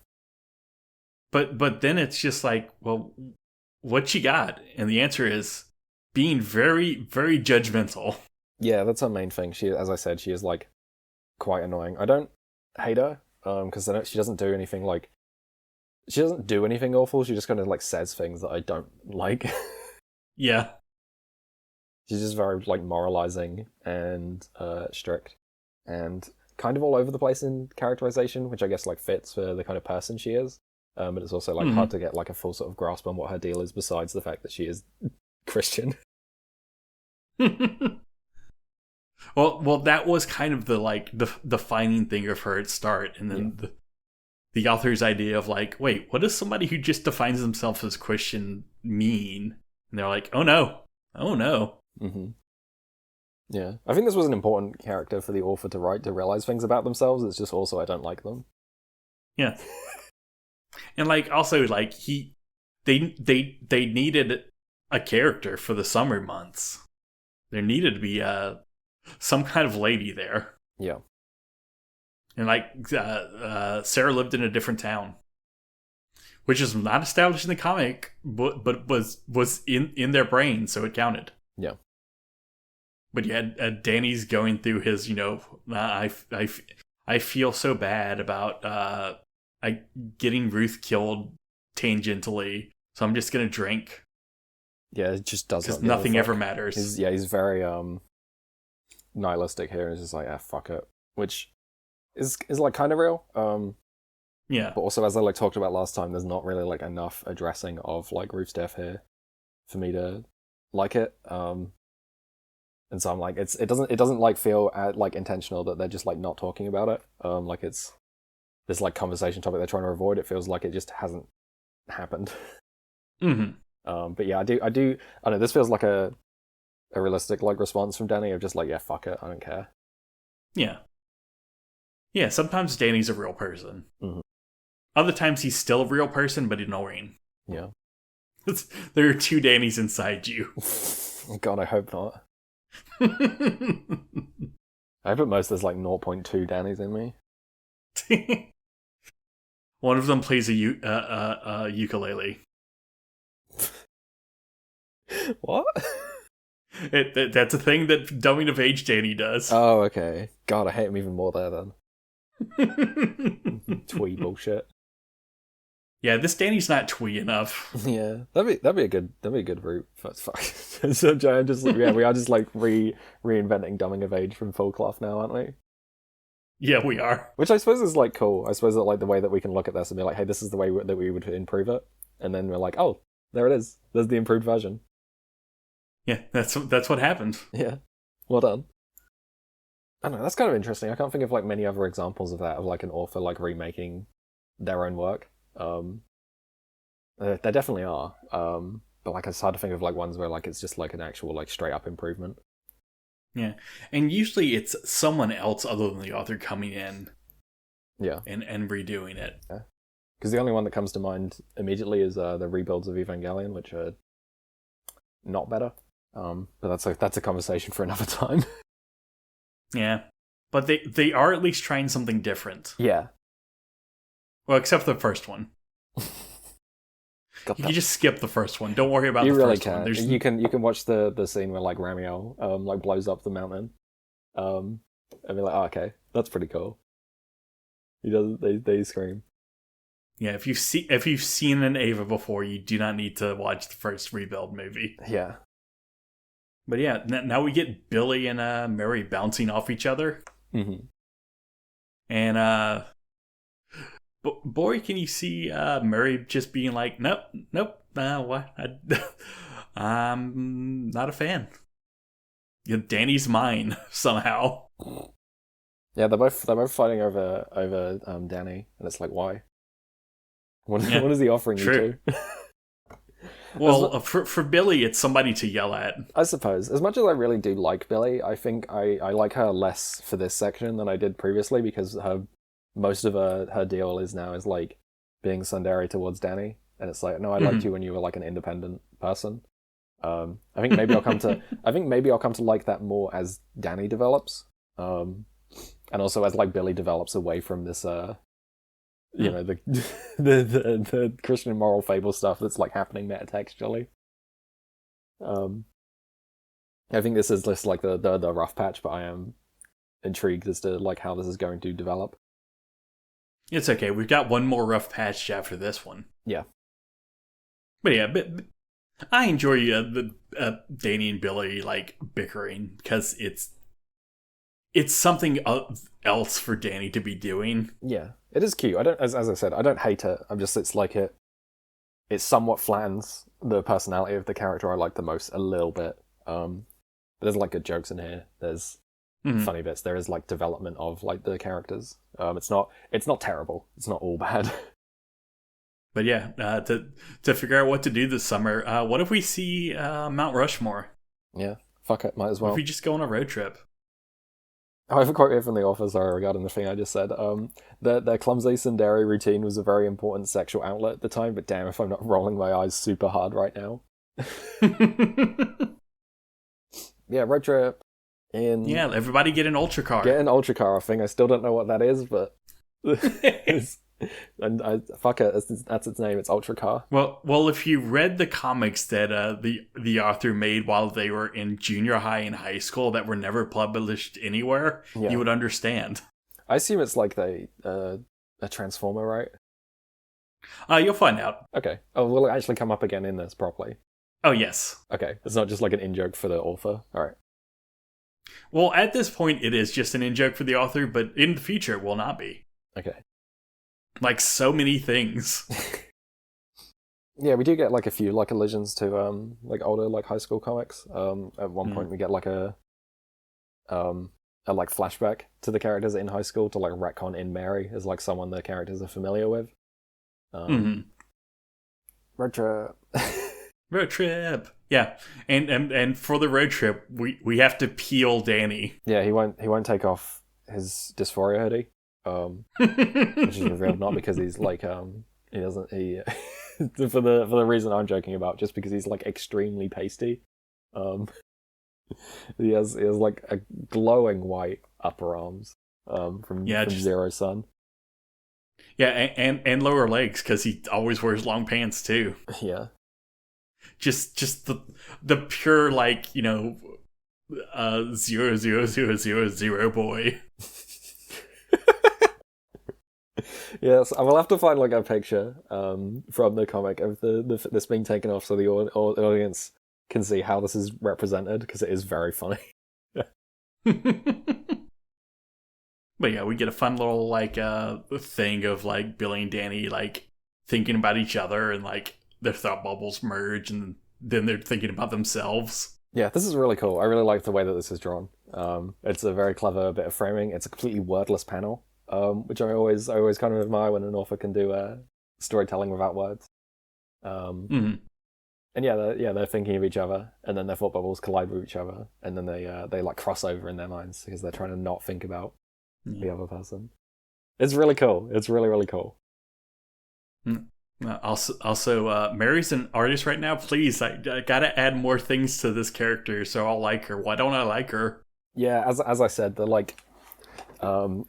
But then it's just like, well, what you got? And the answer is being very, very judgmental. Yeah, that's her main thing. As I said, she is like quite annoying. I don't hate her because she doesn't do anything like. She doesn't do anything awful. She just kind of like says things that I don't like. Yeah. She's just very like moralizing and strict, and kind of all over the place in characterization, which I guess like fits for the kind of person she is. But it's also like hard to get like a full sort of grasp on what her deal is, besides the fact that she is Christian. Well, that was kind of the defining thing of her at start, and then the author's idea of like, wait, what does somebody who just defines themselves as Christian mean? And they're like, oh no. Mm-hmm. Yeah, I think this was an important character for the author to write, to realize things about themselves. It's just also I don't like them. Yeah, and like also like they needed a character for the summer months. There needed to be some kind of lady there. Yeah, and like Sarah lived in a different town, which is not established in the comic, but was in their brain, so it counted. Yeah. But yeah, Danny's going through his, I feel so bad about getting Ruth killed tangentially, so I'm just gonna drink. Yeah, it just doesn't. Because nothing ever matters. He's very nihilistic here. It's just like, fuck it, which is like kind of real. Yeah. But also, as I like talked about last time, there's not really like enough addressing of like Ruth's death here for me to like it. And so I'm like, it doesn't like feel like intentional that they're just like not talking about it. Like it's this like conversation topic they're trying to avoid. It feels like it just hasn't happened. But yeah, I don't know. This feels like a realistic like response from Danny of just like, yeah, fuck it, I don't care. Yeah. Yeah, sometimes Danny's a real person. Mm-hmm. Other times he's still a real person, but annoying. Yeah. There are 2 Dannys inside you. God, I hope not. I hope at most there's like 0.2 Dannys in me. One of them plays a ukulele. What? That's a thing that Dumbing of Age Danny does. Oh, okay. God, I hate him even more there then. Twee bullshit. Yeah, this Danny's not twee enough. Yeah, that'd be a good route. Fuck. So I'm just we are just like reinventing Dumbing of Age from full cloth now, aren't we? Yeah, we are. Which I suppose is like cool. I suppose that like the way that we can look at this and be like, hey, this is the way that we would improve it, and then we're like, oh, there it is. There's the improved version. Yeah, that's what happened. Yeah, well done. I don't know, that's kind of interesting. I can't think of like many other examples of that, of like an author like remaking their own work. There definitely are. But like it's hard to think of like ones where like it's just like an actual like straight up improvement. Yeah, and usually it's someone else other than the author coming in. Yeah, and redoing it. Yeah, because the only one that comes to mind immediately is the rebuilds of Evangelion, which are not better. But that's a conversation for another time. Yeah, but they are at least trying something different. Yeah. Well, except the first one. You can just skip the first one. Don't worry about the first one. You can watch the scene where like Ramiel like blows up the mountain, and be like, oh, okay, that's pretty cool. He does. They scream. Yeah, if you've seen an Ava before, you do not need to watch the first Rebuild movie. Yeah. But yeah, now we get Billie and Mary bouncing off each other. Mm-hmm. And boy, can you see Mary just being like, nope, what? I'm not a fan. Danny's mine somehow. Yeah, they're both fighting over Danny, and it's like, why? What is he offering you to? Well, for Billie, it's somebody to yell at. I suppose. As much as I really do like Billie, I think I like her less for this section than I did previously, because most of her deal is like being tsundere towards Danny, and it's like, no, I liked you when you were like an independent person. I think maybe I'll come to like that more as Danny develops, and also as like Billie develops away from this you know, the Christian moral fable stuff that's like happening metatextually. I think this is just like the rough patch, but I am intrigued as to like how this is going to develop. It's okay. We've got one more rough patch after this one. Yeah. But yeah, I enjoy the Danny and Billie like bickering, because it's something else for Danny to be doing. Yeah, it is cute. I don't, as I said, I don't hate it. It's like it somewhat flattens the personality of the character I like the most a little bit. But there's like good jokes in here. There's funny bits. There is like development of like the characters. It's not terrible. It's not all bad. But yeah, to figure out what to do this summer, what if we see Mount Rushmore? Yeah, fuck it, might as well. What if we just go on a road trip? I have a quote here from the author, sorry, regarding the thing I just said. Their clumsy tsundere routine was a very important sexual outlet at the time, but damn if I'm not rolling my eyes super hard right now. Yeah, road trip. Yeah, everybody get an ultra car. Get an ultra car thing. I still don't know what that is, but fuck it, that's its name. It's ultra car. Well, if you read the comics that the author made while they were in junior high and high school that were never published anywhere, you would understand. I assume it's like a transformer, right? You'll find out. Okay. Oh, will it actually come up again in this properly? Oh yes. Okay, it's not just like an in-joke for the author. All right. Well, at this point, it is just an in-joke for the author, but in the future, it will not be. Okay. like so many things. Yeah, we do get like a few like allusions to like older like high school comics. At one point we get like a like flashback to the characters in high school to like retcon in Mary as like someone the characters are familiar with. Road trip. Road trip. Yeah, and for the road trip, we have to peel Danny. Yeah, he won't take off his dysphoria hoodie, which is revealed not because he's like he doesn't for the reason I'm joking about, just because he's like extremely pasty. He has like a glowing white upper arms from Zero Sun. Yeah, and lower legs, because he always wears long pants too. Yeah. Just the pure, like, 00000 boy. Yes, I will have to find like a picture from the comic of this being taken off so the audience can see how this is represented, because it is very funny. But yeah, we get a fun little like thing of like Billy and Danny like thinking about each other, and like their thought bubbles merge, and then they're thinking about themselves. Yeah, this is really cool. I really like the way that this is drawn. It's a very clever bit of framing. It's a completely wordless panel, which I always kind of admire when an author can do storytelling without words. And they're thinking of each other, and then their thought bubbles collide with each other, and then they like cross over in their minds because they're trying to not think about the other person. It's really cool. It's really, really cool. Also, Mary's an artist right now. Please, I gotta add more things to this character so I'll like her. Why don't I like her? Yeah, as I said, the like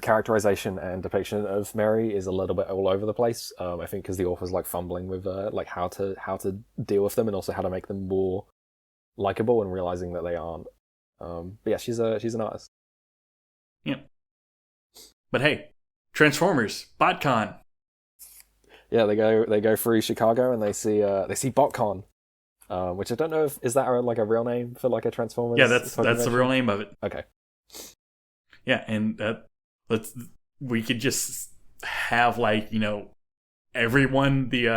characterization and depiction of Mary is a little bit all over the place. I think because the author's like fumbling with like how to deal with them, and also how to make them more likable, and realizing that they aren't. But yeah, she's an artist. Yeah. But hey, Transformers, BotCon. Yeah, they go through Chicago, and they see BotCon, which I don't know if is that like a real name for like a Transformers. Yeah, that's the real name of it. Okay. Yeah, and we could just have like everyone the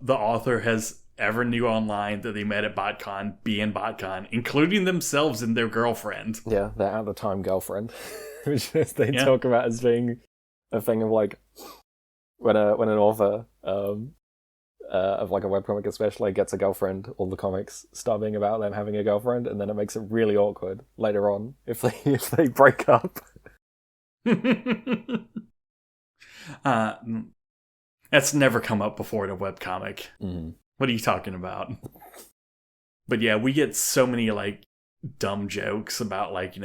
author has ever knew online that they met at BotCon be in BotCon, including themselves and their girlfriend. Yeah, their at the time girlfriend, which they talk about as being a thing of like when an author of like a webcomic especially gets a girlfriend, all the comics start being about them having a girlfriend, and then it makes it really awkward later on if they break up. That's never come up before in a webcomic. What are you talking about? But yeah, we get so many like dumb jokes about like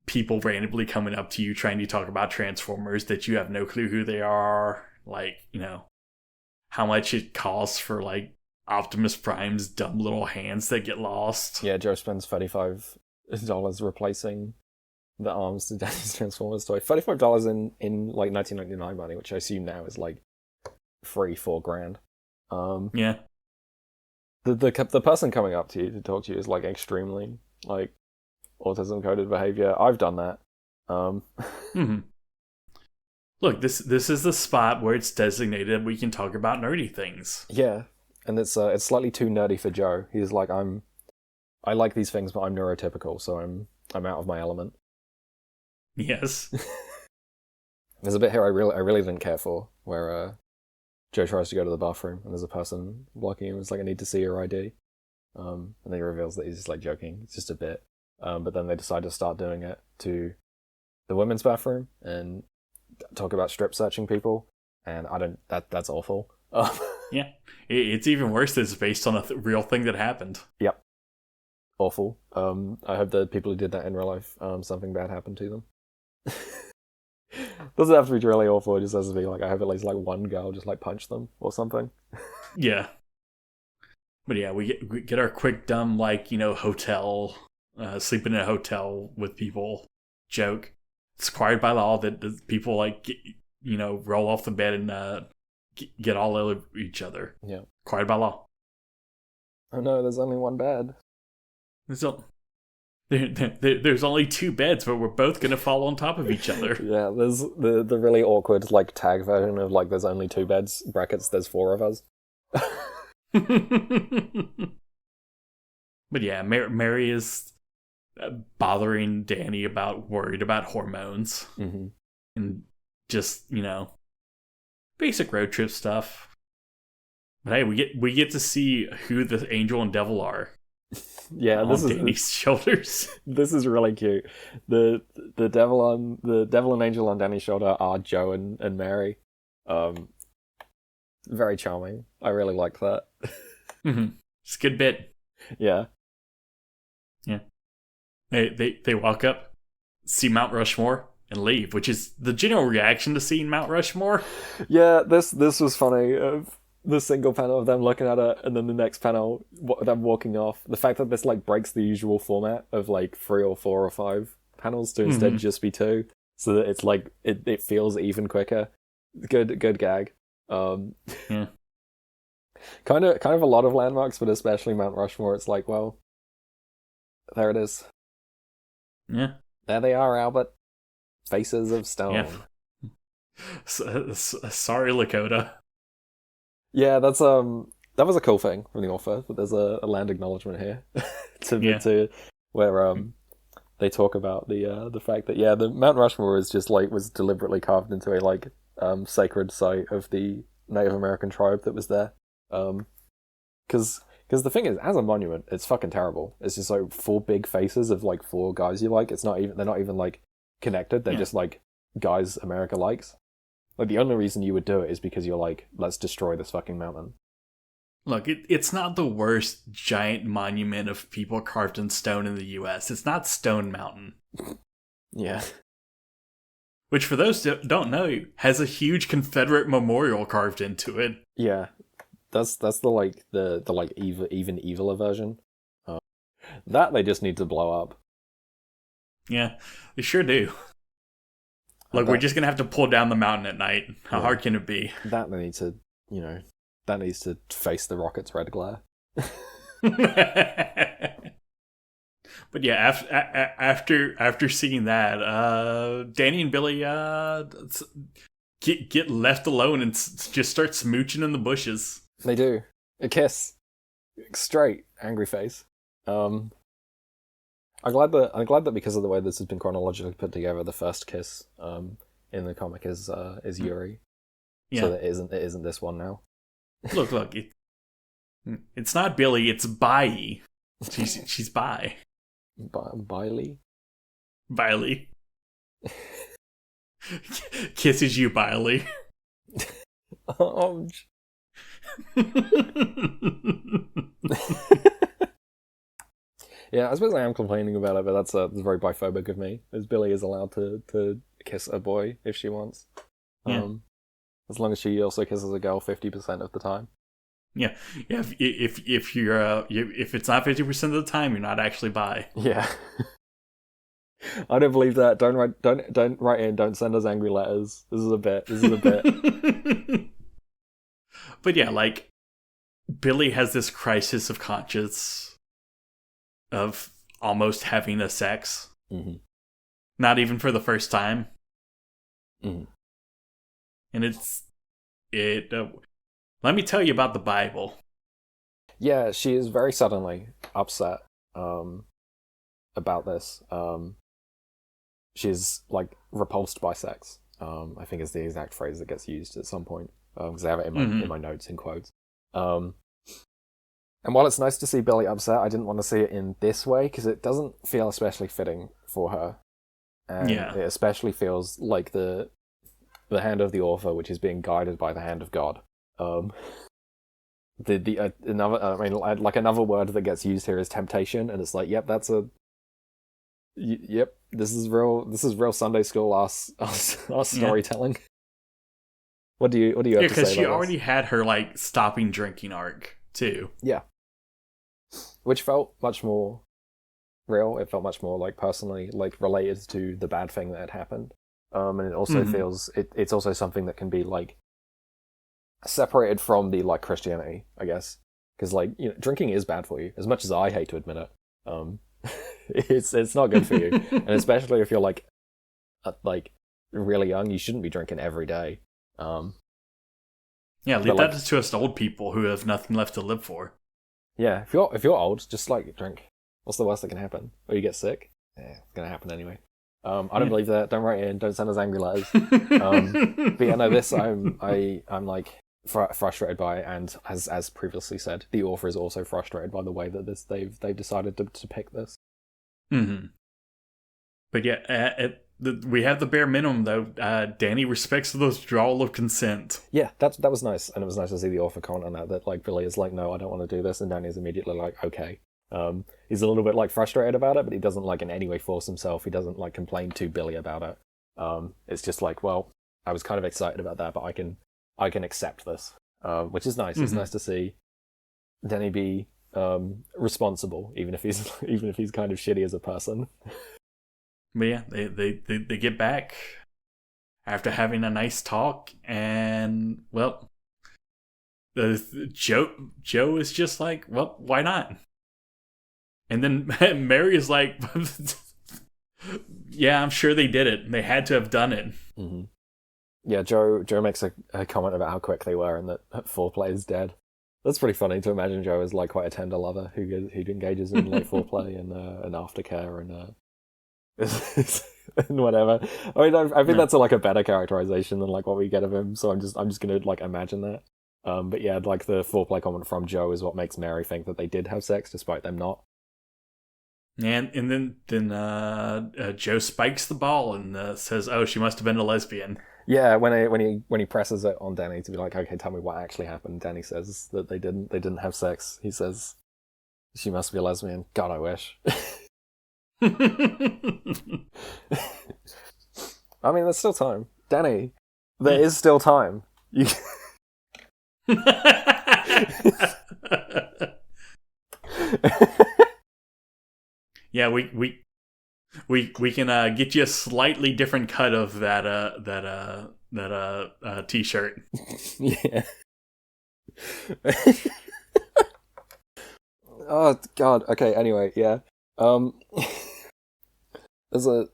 people randomly coming up to you trying to talk about Transformers that you have no clue who they are, like how much it costs for like Optimus Prime's dumb little hands that get lost. Yeah, Joe spends $35 replacing the arms to Danny's Transformers toy. $35 in like 1999 money, which I assume now is like $3-4 grand. Yeah. The person coming up to you to talk to you is like extremely like autism coded behavior. I've done that. Look, this is the spot where it's designated we can talk about nerdy things. Yeah, and it's slightly too nerdy for Joe. He's like, I like these things, but I'm neurotypical, so I'm out of my element. Yes. There's a bit here I really didn't care for, where Joe tries to go to the bathroom, and there's a person blocking him. It's like, I need to see your ID. And then he reveals that he's just like joking. It's just a bit. But then they decide to start doing it to the women's bathroom and talk about strip searching people, and that's awful. Yeah, it's even worse that it's based on a real thing that happened. Yep. Awful. I hope the people who did that in real life, something bad happened to them. Doesn't have to be really awful, it just has to be like, I hope at least like one girl just like punch them or something. Yeah. But yeah, we get our quick dumb like, hotel, sleeping in a hotel with people joke. It's required by law that people like roll off the bed and get all over each other. Yeah, required by law. Oh no, there's only one bed. There's only 2 beds, but we're both gonna fall on top of each other. Yeah, there's the really awkward like tag version of like there's only 2 beds, brackets there's 4 of us. But yeah, Mary is bothering Danny worried about hormones. Mm-hmm. And just, basic road trip stuff. But hey, we get to see who the angel and devil are. Yeah, on Danny's shoulders. This is really cute. The devil and angel on Danny's shoulder are Joe and Mary. Very charming. I really like that. Mm-hmm. It's a good bit. Yeah. Yeah. They walk up, see Mount Rushmore, and leave, which is the general reaction to seeing Mount Rushmore. Yeah, this was funny. The single panel of them looking at it, and then the next panel, them walking off. The fact that this like breaks the usual format of like 3 or 4 or 5 panels to instead just be 2, so that it's like it feels even quicker. Good gag. Yeah. Kind of a lot of landmarks, but especially Mount Rushmore. It's like, well, there it is. Yeah. There they are, Albert. Faces of stone. Yeah. Sorry, Lakota. Yeah, that's that was a cool thing from the author, but there's a land acknowledgement here to where they talk about the fact that the Mount Rushmore is just like was deliberately carved into a like sacred site of the Native American tribe that was there. Because the thing is, as a monument, it's fucking terrible. It's just like 4 big faces of like 4 guys you like. They're not even like connected. They're just like guys America likes. Like the only reason you would do it is because you're like, let's destroy this fucking mountain. Look, it's not the worst giant monument of people carved in stone in the U.S. It's not Stone Mountain. Yeah. Which, for those who don't know, has a huge Confederate memorial carved into it. Yeah. That's the even eviler version. That they just need to blow up. Yeah, they sure do. Look, we're just gonna have to pull down the mountain at night. How hard can it be? That they need to, that needs to face the rocket's red glare. But yeah, after seeing that, Danny and Billie get left alone and just start smooching in the bushes. They do a kiss, straight angry face. I'm glad that because of the way this has been chronologically put together, the first kiss in the comic is Yuri, so that it isn't this one now. Look, it's not Billie, it's Bai. She's Bai. Biley. Kisses you, Biley. Oh. Yeah, I suppose I am complaining about it, but that's very biphobic of me, as Billie is allowed to kiss a boy if she wants. As long as she also kisses a girl 50% of the time. Yeah. If it's not 50% of the time, you're not actually bi. Yeah. I don't believe that. Don't write in. Don't send us angry letters. This is a bit. But yeah, like Billie has this crisis of conscience of almost having a sex. Mm-hmm. Not even for the first time. Mm-hmm. And let me tell you about the Bible. Yeah, she is very suddenly upset about this. She's like repulsed by sex. I think is the exact phrase that gets used at some point, because I have it in my notes in quotes. And while it's nice to see Billie upset, I didn't want to see it in this way because it doesn't feel especially fitting for her. And it especially feels like the hand of the author, which is being guided by the hand of God. Another word that gets used here is temptation, and it's like, yep, this is real Sunday school our storytelling. What do you have to say about this? Because she already had her like stopping drinking arc too. Yeah, which felt much more real. It felt much more like personally like related to the bad thing that had happened. And it also feels it's also something that can be like separated from the like Christianity, I guess, because like drinking is bad for you as much as I hate to admit it. it's not good for you, and especially if you're like really young, you shouldn't be drinking every day. Yeah, leave that to us old people who have nothing left to live for. Yeah, if you're old, just like drink. What's the worst that can happen? Or you get sick? Yeah, it's gonna happen anyway. I don't believe that. Don't write in. Don't send us angry letters. But yeah, no, this I'm like frustrated by, and as previously said, the author is also frustrated by the way that they've decided to pick this. Mm-hmm. But yeah, we have the bare minimum though. Danny respects the withdrawal of consent. Yeah, that was nice, and it was nice to see the author comment on that. That like Billie is like, no, I don't want to do this, and Danny's immediately like, okay. He's a little bit like frustrated about it, but he doesn't like in any way force himself. He doesn't like complain to Billie about it. It's just like, well, I was kind of excited about that, but I can accept this, which is nice. Mm-hmm. It's nice to see Danny be responsible, even if he's kind of shitty as a person. But yeah, they get back after having a nice talk, and well, Joe is just like, well, why not? And then Mary is like, yeah, I'm sure they did it. They had to have done it. Mm-hmm. Yeah, Joe makes a comment about how quick they were and that foreplay is dead. That's pretty funny to imagine Joe as like quite a tender lover who engages in like foreplay and aftercare and and whatever. I mean, I think that's like a better characterization than like what we get of him. So I'm just gonna like imagine that. But yeah, like the foreplay comment from Joe is what makes Mary think that they did have sex despite them not. And then Joe spikes the ball and says, "Oh, she must have been a lesbian." Yeah, when he presses it on Danny to be like, "Okay, tell me what actually happened." Danny says that they didn't have sex. He says, "She must be a lesbian." God, I wish. I mean, there's still time, Danny. There is still time. You. Yeah, we can get you a slightly different cut of that t-shirt. Yeah. Oh God. Okay. Anyway, yeah. There's a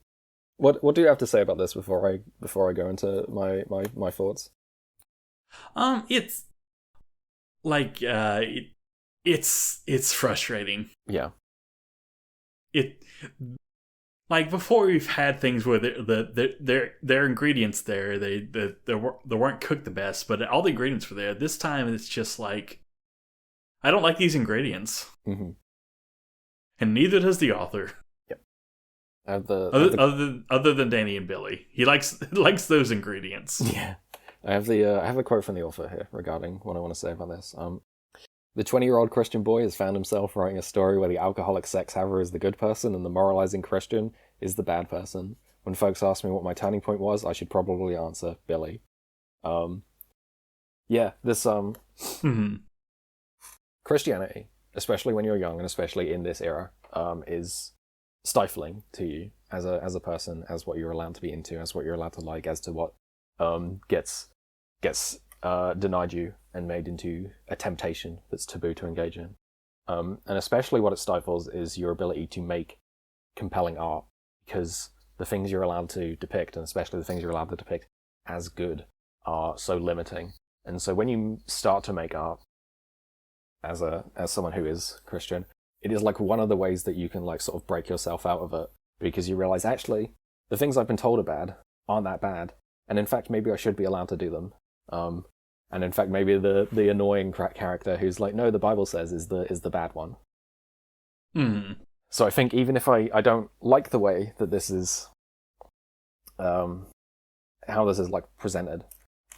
what do you have to say about this before I go into my thoughts? It's like it's frustrating. Yeah. It like before we've had things where their ingredients there they weren't cooked the best, but all the ingredients were there. This time it's just like I don't like these ingredients, mm-hmm. and neither does the author. Yep. Other than Danny and Billie, he likes those ingredients. Yeah, I have a quote from the author here regarding what I want to say about this. The 20-year-old Christian boy has found himself writing a story where the alcoholic sex haver is the good person and the moralizing Christian is the bad person. When folks ask me what my turning point was, I should probably answer Billie. Yeah, this mm-hmm. Christianity, especially when you're young and especially in this era, is stifling to you as a person, as what you're allowed to be into, as what you're allowed to like, as to what gets denied you and made into a temptation that's taboo to engage in. And especially what it stifles is your ability to make compelling art, because the things you're allowed to depict, and especially the things you're allowed to depict as good, are so limiting. And so when you start to make art as someone who is Christian, it is like one of the ways that you can like sort of break yourself out of it, because you realize actually the things I've been told are bad aren't that bad, and in fact maybe I should be allowed to do them. And in fact, maybe the annoying character who's like, no, the Bible says is the bad one. Mm. So I think even if I don't like the way that this is, how this is like presented,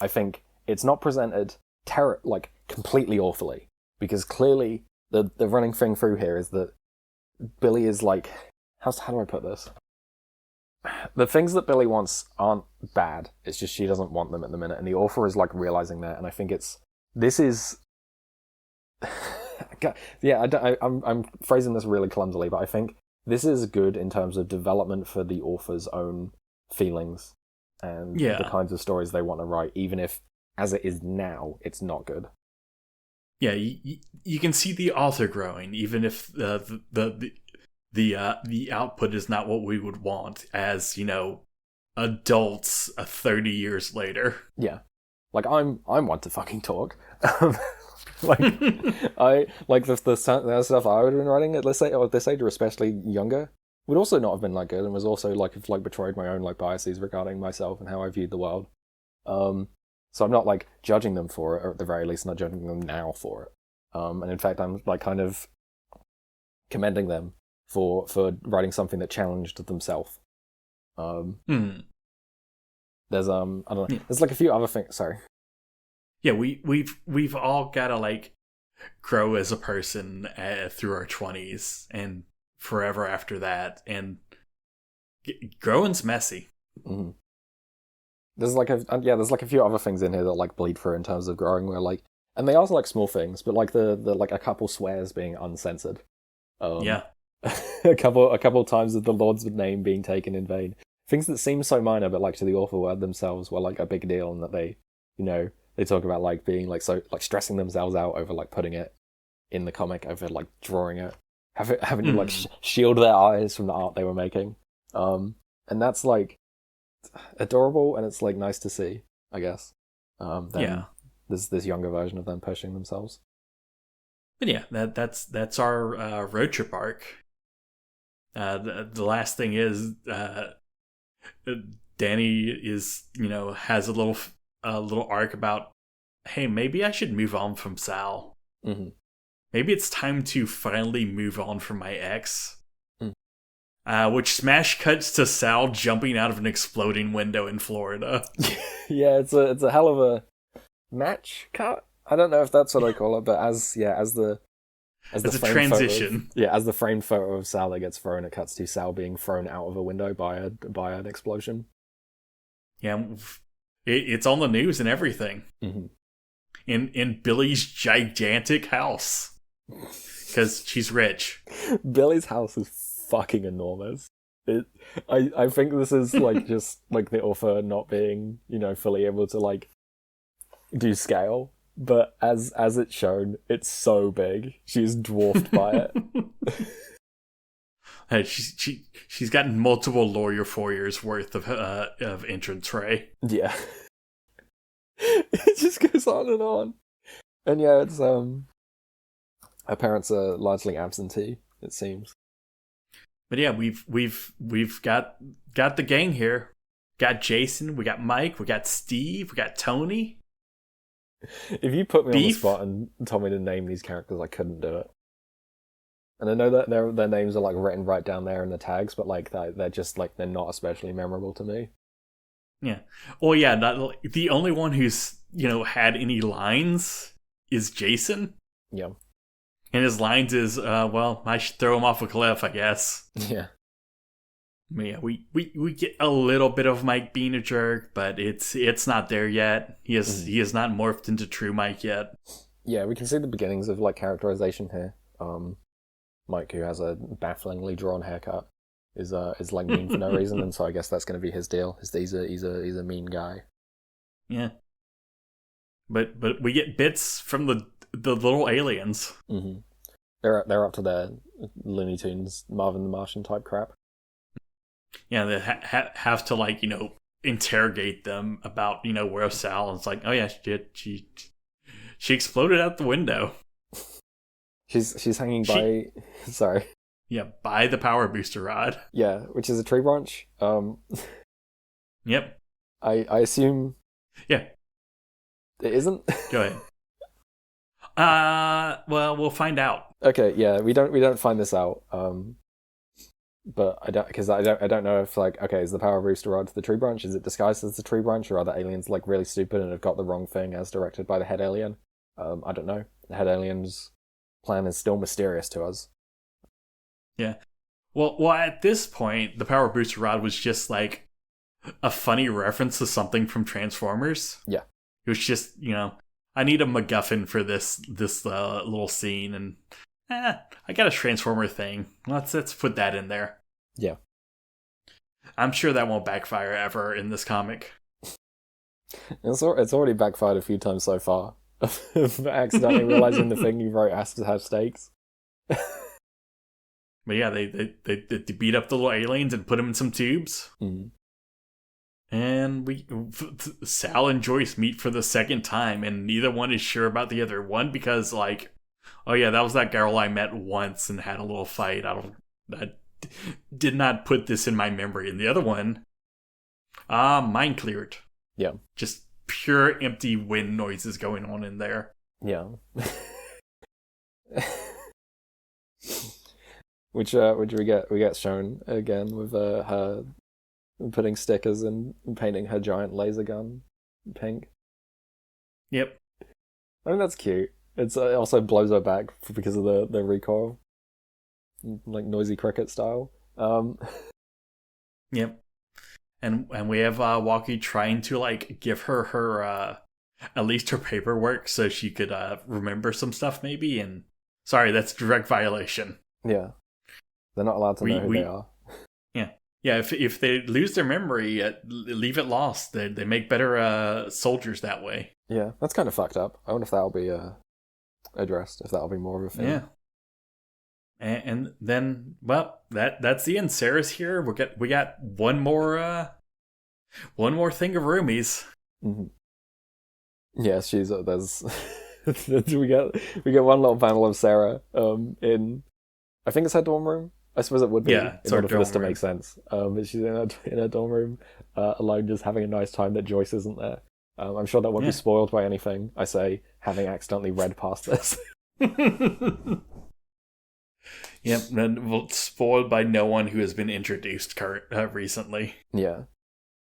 I think it's not presented like completely awfully, because clearly the running thing through here is that Billie is like, how do I put this? The things that Billie wants aren't bad. It's just she doesn't want them at the minute, and the author is like realizing that. And I think this is, yeah. I'm phrasing this really clumsily, but I think this is good in terms of development for the author's own feelings and the kinds of stories they want to write, even if, as it is now, it's not good. Yeah, you can see the author growing, even if the the output is not what we would want as, adults 30 years later. Yeah. Like, I'm one to fucking talk. Like, I like the stuff I would have been writing at this age, or especially younger, would also not have been that good, and was also like betrayed my own biases regarding myself and how I viewed the world. So I'm not like judging them for it, or at the very least not judging them now for it. And in fact, I'm like kind of commending them for writing something that challenged themselves. There's I don't know. There's like a few other things. Sorry. Yeah, we've all gotta like grow as a person through our 20s and forever after that, and growing's messy. Mm-hmm. There's like a few other things in here that like bleed through in terms of growing, where like, and they are like small things, but like the like a couple swears being uncensored. Yeah. a couple times of the Lord's name being taken in vain. Things that seem so minor, but like to the author themselves were like a big deal, and that they, they talk about like being like so like stressing themselves out over like putting it in the comic, over like drawing it, having to like shield their eyes from the art they were making. And that's like adorable, and it's like nice to see, I guess. There's this younger version of them pushing themselves. But yeah, that's our road trip arc. The last thing is Danny is has a little arc about, hey, maybe I should move on from Sal. Mm-hmm. Maybe it's time to finally move on from my ex. Which smash cuts to Sal jumping out of an exploding window in Florida. Yeah, it's a hell of a match cut. I don't know if that's what I call it, but as the transition. As the framed photo of Sal that gets thrown, it cuts to Sal being thrown out of a window by an explosion. Yeah, it's on the news and everything. Mm-hmm. In Billie's gigantic house, because she's rich. Billie's house is fucking enormous. I think this is like just like the author not being fully able to like do scale. But as it's shown, it's so big. She's dwarfed by it. She's gotten multiple lawyer 4 years worth of entrance tray. Yeah. It just goes on and on. And yeah, it's her parents are largely absentee, it seems. But yeah, we've got the gang here. Got Jason, we got Mike, we got Steve, we got Tony. If you put me on the spot and told me to name these characters, I couldn't do it. And I know that their names are like written right down there in the tags, but like they're just like they're not especially memorable to me. Yeah. Well, yeah. The only one who's had any lines is Jason. Yeah. And his lines is, well, I should throw him off a cliff, I guess. Yeah. Yeah, we get a little bit of Mike being a jerk, but it's not there yet. He has not morphed into true Mike yet. Yeah, we can see the beginnings of like characterization here. Mike, who has a bafflingly drawn haircut, is like mean for no reason, and so I guess that's going to be his deal. He's a mean guy. Yeah. But we get bits from the little aliens. Mm-hmm. They're up to their Looney Tunes, Marvin the Martian type crap. Yeah, they have to like interrogate them about where Sal. And it's like, oh yeah, she exploded out the window. She's hanging by. Sorry. Yeah, by the power booster rod. Yeah, which is a tree branch. Yep. I assume. Yeah. It isn't. Go ahead. Well, we'll find out. Okay. Yeah, we don't find this out. But I don't know if like, okay, is the power booster rod the tree branch? Is it disguised as the tree branch, or are the aliens like really stupid and have got the wrong thing as directed by the head alien? I don't know. The head alien's plan is still mysterious to us. Yeah. Well, at this point, the power booster rod was just like a funny reference to something from Transformers. Yeah. It was just, I need a MacGuffin for this little scene, and I got a Transformer thing. Let's put that in there. Yeah. I'm sure that won't backfire ever in this comic. It's already backfired a few times so far. Accidentally realizing the thing you wrote has to have stakes. But yeah, they beat up the little aliens and put them in some tubes. Mm. And Sal and Joyce meet for the second time, and neither one is sure about the other. One because like, oh yeah, that was that girl I met once and had a little fight. I did not put this in my memory. And the other one, mind cleared. Yeah. Just pure empty wind noises going on in there. Yeah. Which we get shown again with her putting stickers and painting her giant laser gun pink. Yep. I think that's cute. It also blows her back because of the recoil, like noisy cricket style. Yep. And we have Walkie trying to like give her at least her paperwork so she could remember some stuff maybe. And sorry, that's direct violation. Yeah, they're not allowed to know who they are. Yeah, if they lose their memory, leave it lost. They make better soldiers that way. Yeah, that's kind of fucked up. I wonder if that'll be addressed, if that'll be more of a thing. Yeah. And then, well, that's the end. Sarah's here. We got one more thing of Roomies. Mm-hmm. Yeah, she's there's we get one little panel of Sarah in, I think it's her dorm room. I suppose it would be, in order for this to make sense. But she's in her dorm room, alone, just having a nice time that Joyce isn't there. I'm sure that won't be spoiled by anything I say, having accidentally read past this. Yep, and spoiled by no one who has been introduced recently. Yeah.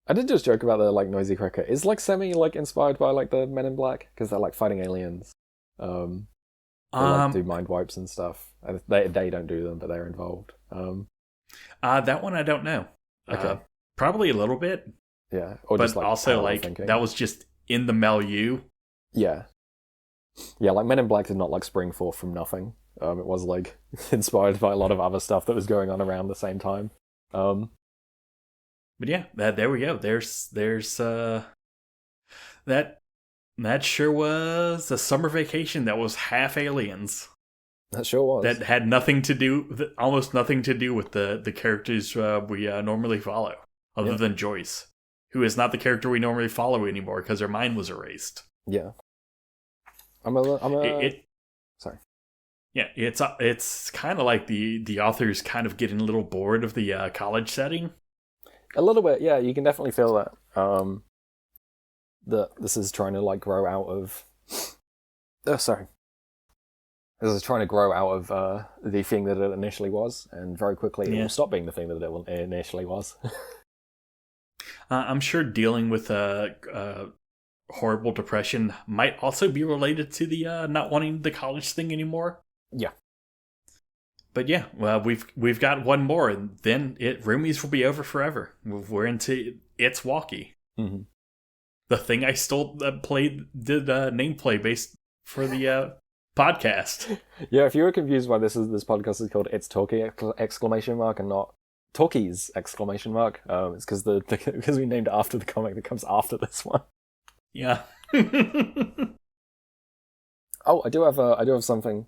I did just joke about the like noisy cricket. It's like semi like inspired by like the Men in Black, because they're like fighting aliens. They like, do mind wipes and stuff. They don't do them, but they're involved. That one I don't know. Okay. Probably a little bit. Yeah. Or but just, like, also like thinking. that was just in the milieu. Yeah. Yeah, like Men in Black did not like spring forth from nothing. It was like inspired by a lot of other stuff that was going on around the same time. But yeah, there we go. There's that sure was a summer vacation that was half aliens. That sure was. That had almost nothing to do with the characters we normally follow, other than Joyce, who is not the character we normally follow anymore because her mind was erased. Yeah. Sorry. Yeah, it's kind of like the author's kind of getting a little bored of the college setting. A little bit, yeah. You can definitely feel that. That this is trying to like grow out of. This is trying to grow out of the thing that it initially was, and very quickly it will stop being the thing that it initially was. I'm sure dealing with horrible depression might also be related to the not wanting the college thing anymore. Yeah. But yeah, well, we've got one more, and then Roomies will be over forever. We're into It's Walkie. Mm-hmm. The thing I stole, did nameplay based for the podcast. Yeah, if you were confused why this podcast is called It's Talkie! Exclamation mark and not Talkies! Exclamation mark, it's because because we named it after the comic that comes after this one. Yeah. Oh, I do have something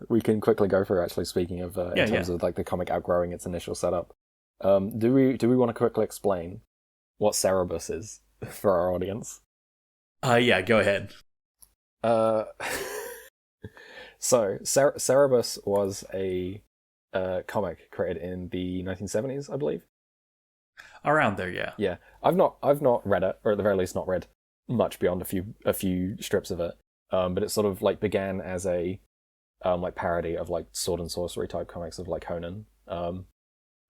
we can quickly go through. Actually, speaking of in terms of like the comic outgrowing its initial setup, do we want to quickly explain what Cerebus is for our audience? Yeah, go ahead. So Cerebus was a comic created in the 1970s, I believe. Around there, yeah. Yeah, I've not read it, or at the very least not read much beyond a few strips of it. But it sort of like began as a like parody of like sword and sorcery type comics of like Conan.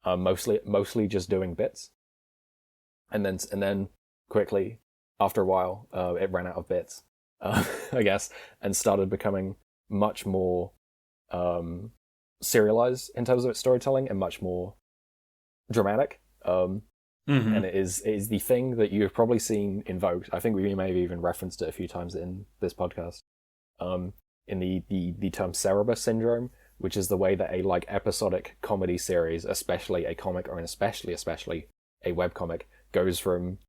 Mostly just doing bits. And then quickly after a while, it ran out of bits, I guess, and started becoming much more serialized in terms of its storytelling and much more dramatic. And it is the thing that you've probably seen invoked. I think we may have even referenced it a few times in this podcast. In the term Cerebus syndrome, which is the way that a like episodic comedy series, especially a comic or especially a webcomic, goes from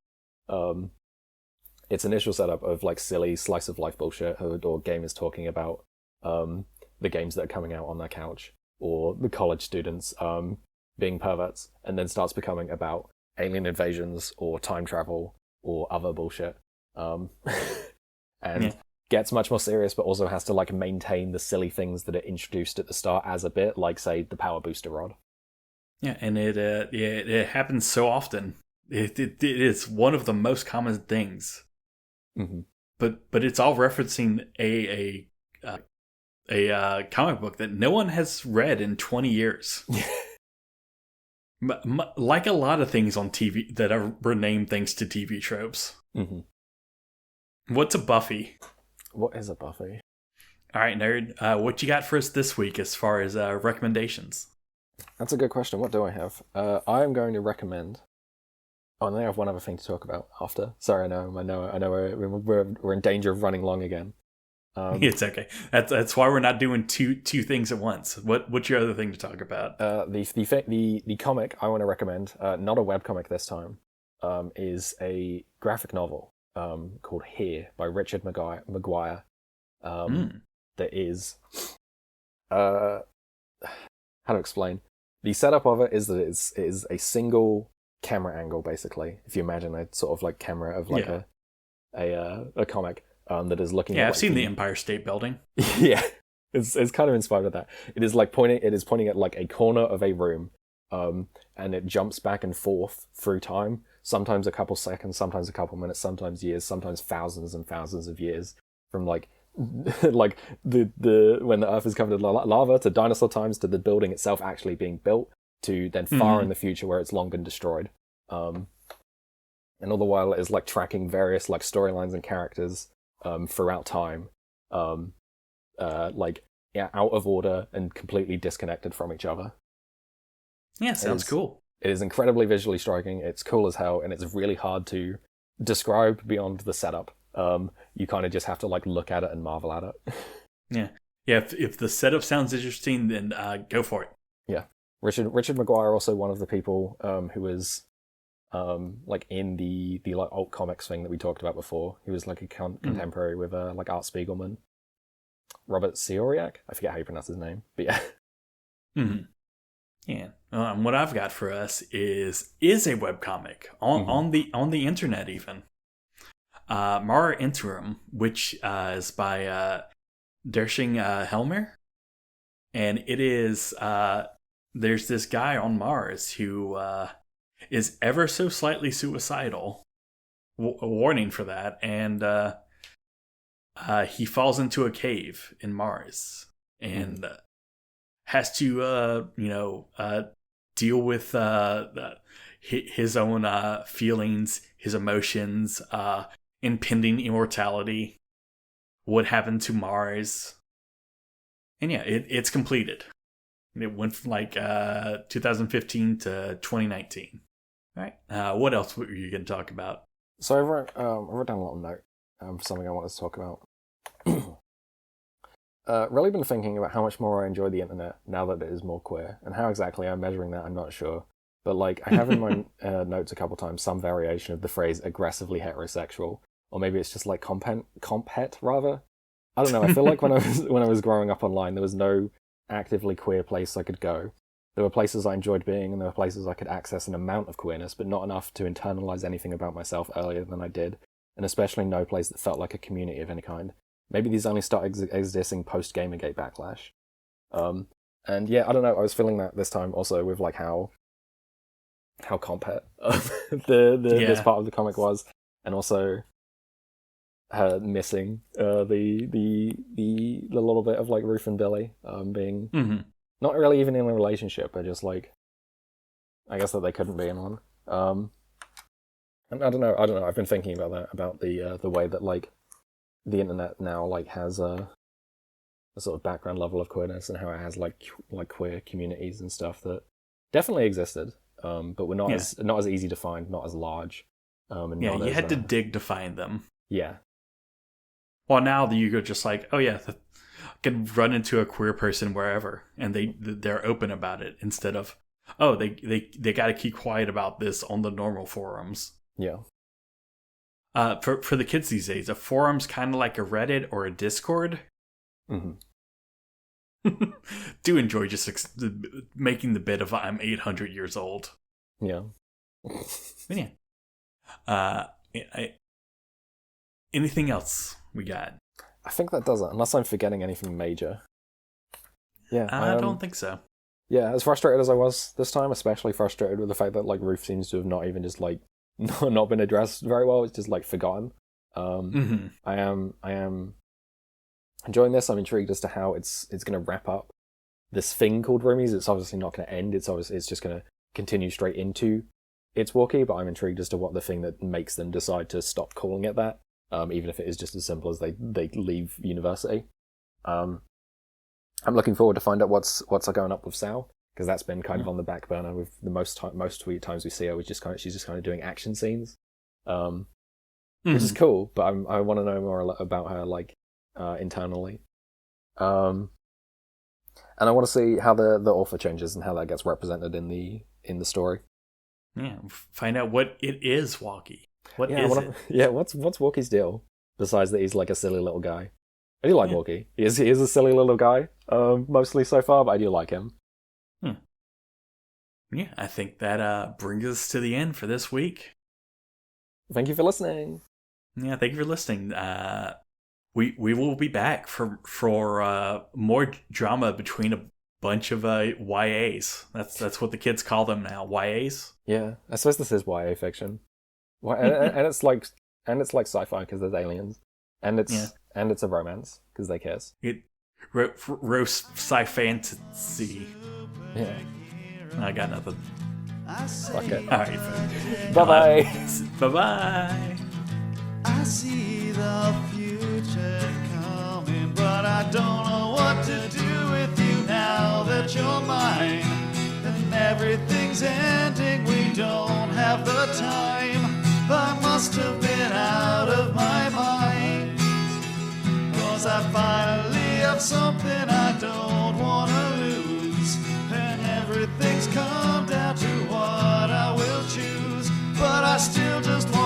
its initial setup of like silly slice of life bullshit or gamers talking about the games that are coming out on their couch, or the college students being perverts, and then starts becoming about alien invasions or time travel or other bullshit. And gets much more serious, but also has to like maintain the silly things that are introduced at the start as a bit, like say the power booster rod. Yeah, and it happens so often. It is one of the most common things. Mm-hmm. But it's all referencing a comic book that no one has read in 20 years. Like a lot of things on TV that are renamed thanks to TV tropes. Mm-hmm. What's a Buffy? What is a Buffy? All right, nerd. What you got for us this week as far as recommendations? That's a good question. What do I have? I am going to recommend. Oh, and I have one other thing to talk about after. Sorry, I know. We're in danger of running long again. It's okay. That's why we're not doing two things at once. What's your other thing to talk about? The comic I want to recommend, not a webcomic this time, is a graphic novel called Here by Richard Maguire. That is, how to explain? The setup of it is that it is a single camera angle, basically. If you imagine a sort of like camera of like a comic that is looking. Yeah, at, I've like, seen the Empire State Building. Yeah, it's kind of inspired of that. It is pointing at like a corner of a room, and it jumps back and forth through time. Sometimes a couple seconds, sometimes a couple minutes, sometimes years, sometimes thousands and thousands of years from like like the when the Earth is covered in lava to dinosaur times to the building itself actually being built to then far in the future where it's long been destroyed. And all the while it is like tracking various like storylines and characters throughout time, like out of order and completely disconnected from each other. Yeah, sounds cool. It is incredibly visually striking. It's cool as hell, and it's really hard to describe beyond the setup. You kind of just have to like look at it and marvel at it. Yeah. If the setup sounds interesting, then go for it. Yeah, Richard Maguire, also one of the people who was like in the like alt comics thing that we talked about before. He was like a contemporary with like Art Spiegelman, Robert Sioriak. I forget how you pronounce his name, but yeah. Mm-hmm. Yeah. What I've got for us is a webcomic on the internet even. Mara Interim, which is by Dershing Helmer, and it is there's this guy on Mars who is ever so slightly suicidal. A warning for that, and he falls into a cave in Mars and has to deal with his own feelings, his emotions, impending immortality, what happened to Mars. And yeah, it's completed. It went from like 2015 to 2019. All right. What else were you going to talk about? So I wrote down a little note for something I wanted to talk about. Really been thinking about how much more I enjoy the internet now that it is more queer, and how exactly I'm measuring that I'm not sure. But like I have in my notes a couple times some variation of the phrase aggressively heterosexual, or maybe it's just like compet rather. I don't know. I feel like when I was growing up online, there was no actively queer place I could go. There were places I enjoyed being, and there were places I could access an amount of queerness, but not enough to internalize anything about myself earlier than I did, and especially no place that felt like a community of any kind. Maybe these only started existing post-Gamergate backlash. And yeah, I don't know, I was feeling that this time also with like how compet this part of the comic was, and also her missing the little bit of like Ruth and Billie being not really even in a relationship, but just like I guess that they couldn't be in one. And I don't know. I've been thinking about that, about the way that like the internet now like has a sort of background level of queerness, and how it has like queer communities and stuff that definitely existed, but were not as easy to find, not as large. And you had to dig to find them. Yeah. Well, now that you go just like, oh yeah, I could run into a queer person wherever, and they're open about it, instead of, oh, they got to keep quiet about this on the normal forums. Yeah. For the kids these days, a forum's kind of like a Reddit or a Discord. Mm-hmm. Do enjoy just making the bit of I'm 800 years old. Yeah. But yeah. Anything else we got? I think that does it, unless I'm forgetting anything major. Yeah, I don't think so. Yeah, as frustrated as I was this time, especially frustrated with the fact that like Ruth seems to have not even just like not been addressed very well. It's just like forgotten. I am enjoying this. I'm intrigued as to how it's going to wrap up this thing called Roomies. It's obviously not going to end. It's just going to continue straight into It's Walkie. But I'm intrigued as to what the thing that makes them decide to stop calling it that, even if it is just as simple as they leave university. I'm looking forward to find out what's going up with Sal, because that's been kind of on the back burner. With the most times we see her, she's just kind of doing action scenes, which is cool. But I want to know more about her, like internally, and I want to see how the author changes and how that gets represented in the story. Yeah, find out what it is, Walkie. What is it? Yeah, what's Walkie's deal besides that he's like a silly little guy? I do like Walkie. He is a silly little guy, mostly so far, but I do like him. Yeah, I think that brings us to the end for this week. Thank you for listening. Yeah, thank you for listening. We will be back for more drama between a bunch of YAs. That's what the kids call them now, YAs. Yeah, I suppose this is YA fiction, and it's like sci-fi because there's aliens, and it's a romance because they kiss. Roast sci-fantasy. Yeah. I got nothing. Fuck it. All right. Bye-bye. Bye-bye. I see the future coming, but I don't know what to do with you now that you're mine. And everything's ending, we don't have the time. I must have been out of my mind, 'cause I finally have something I don't want to lose. And everything's come down to what I will choose, but I still just want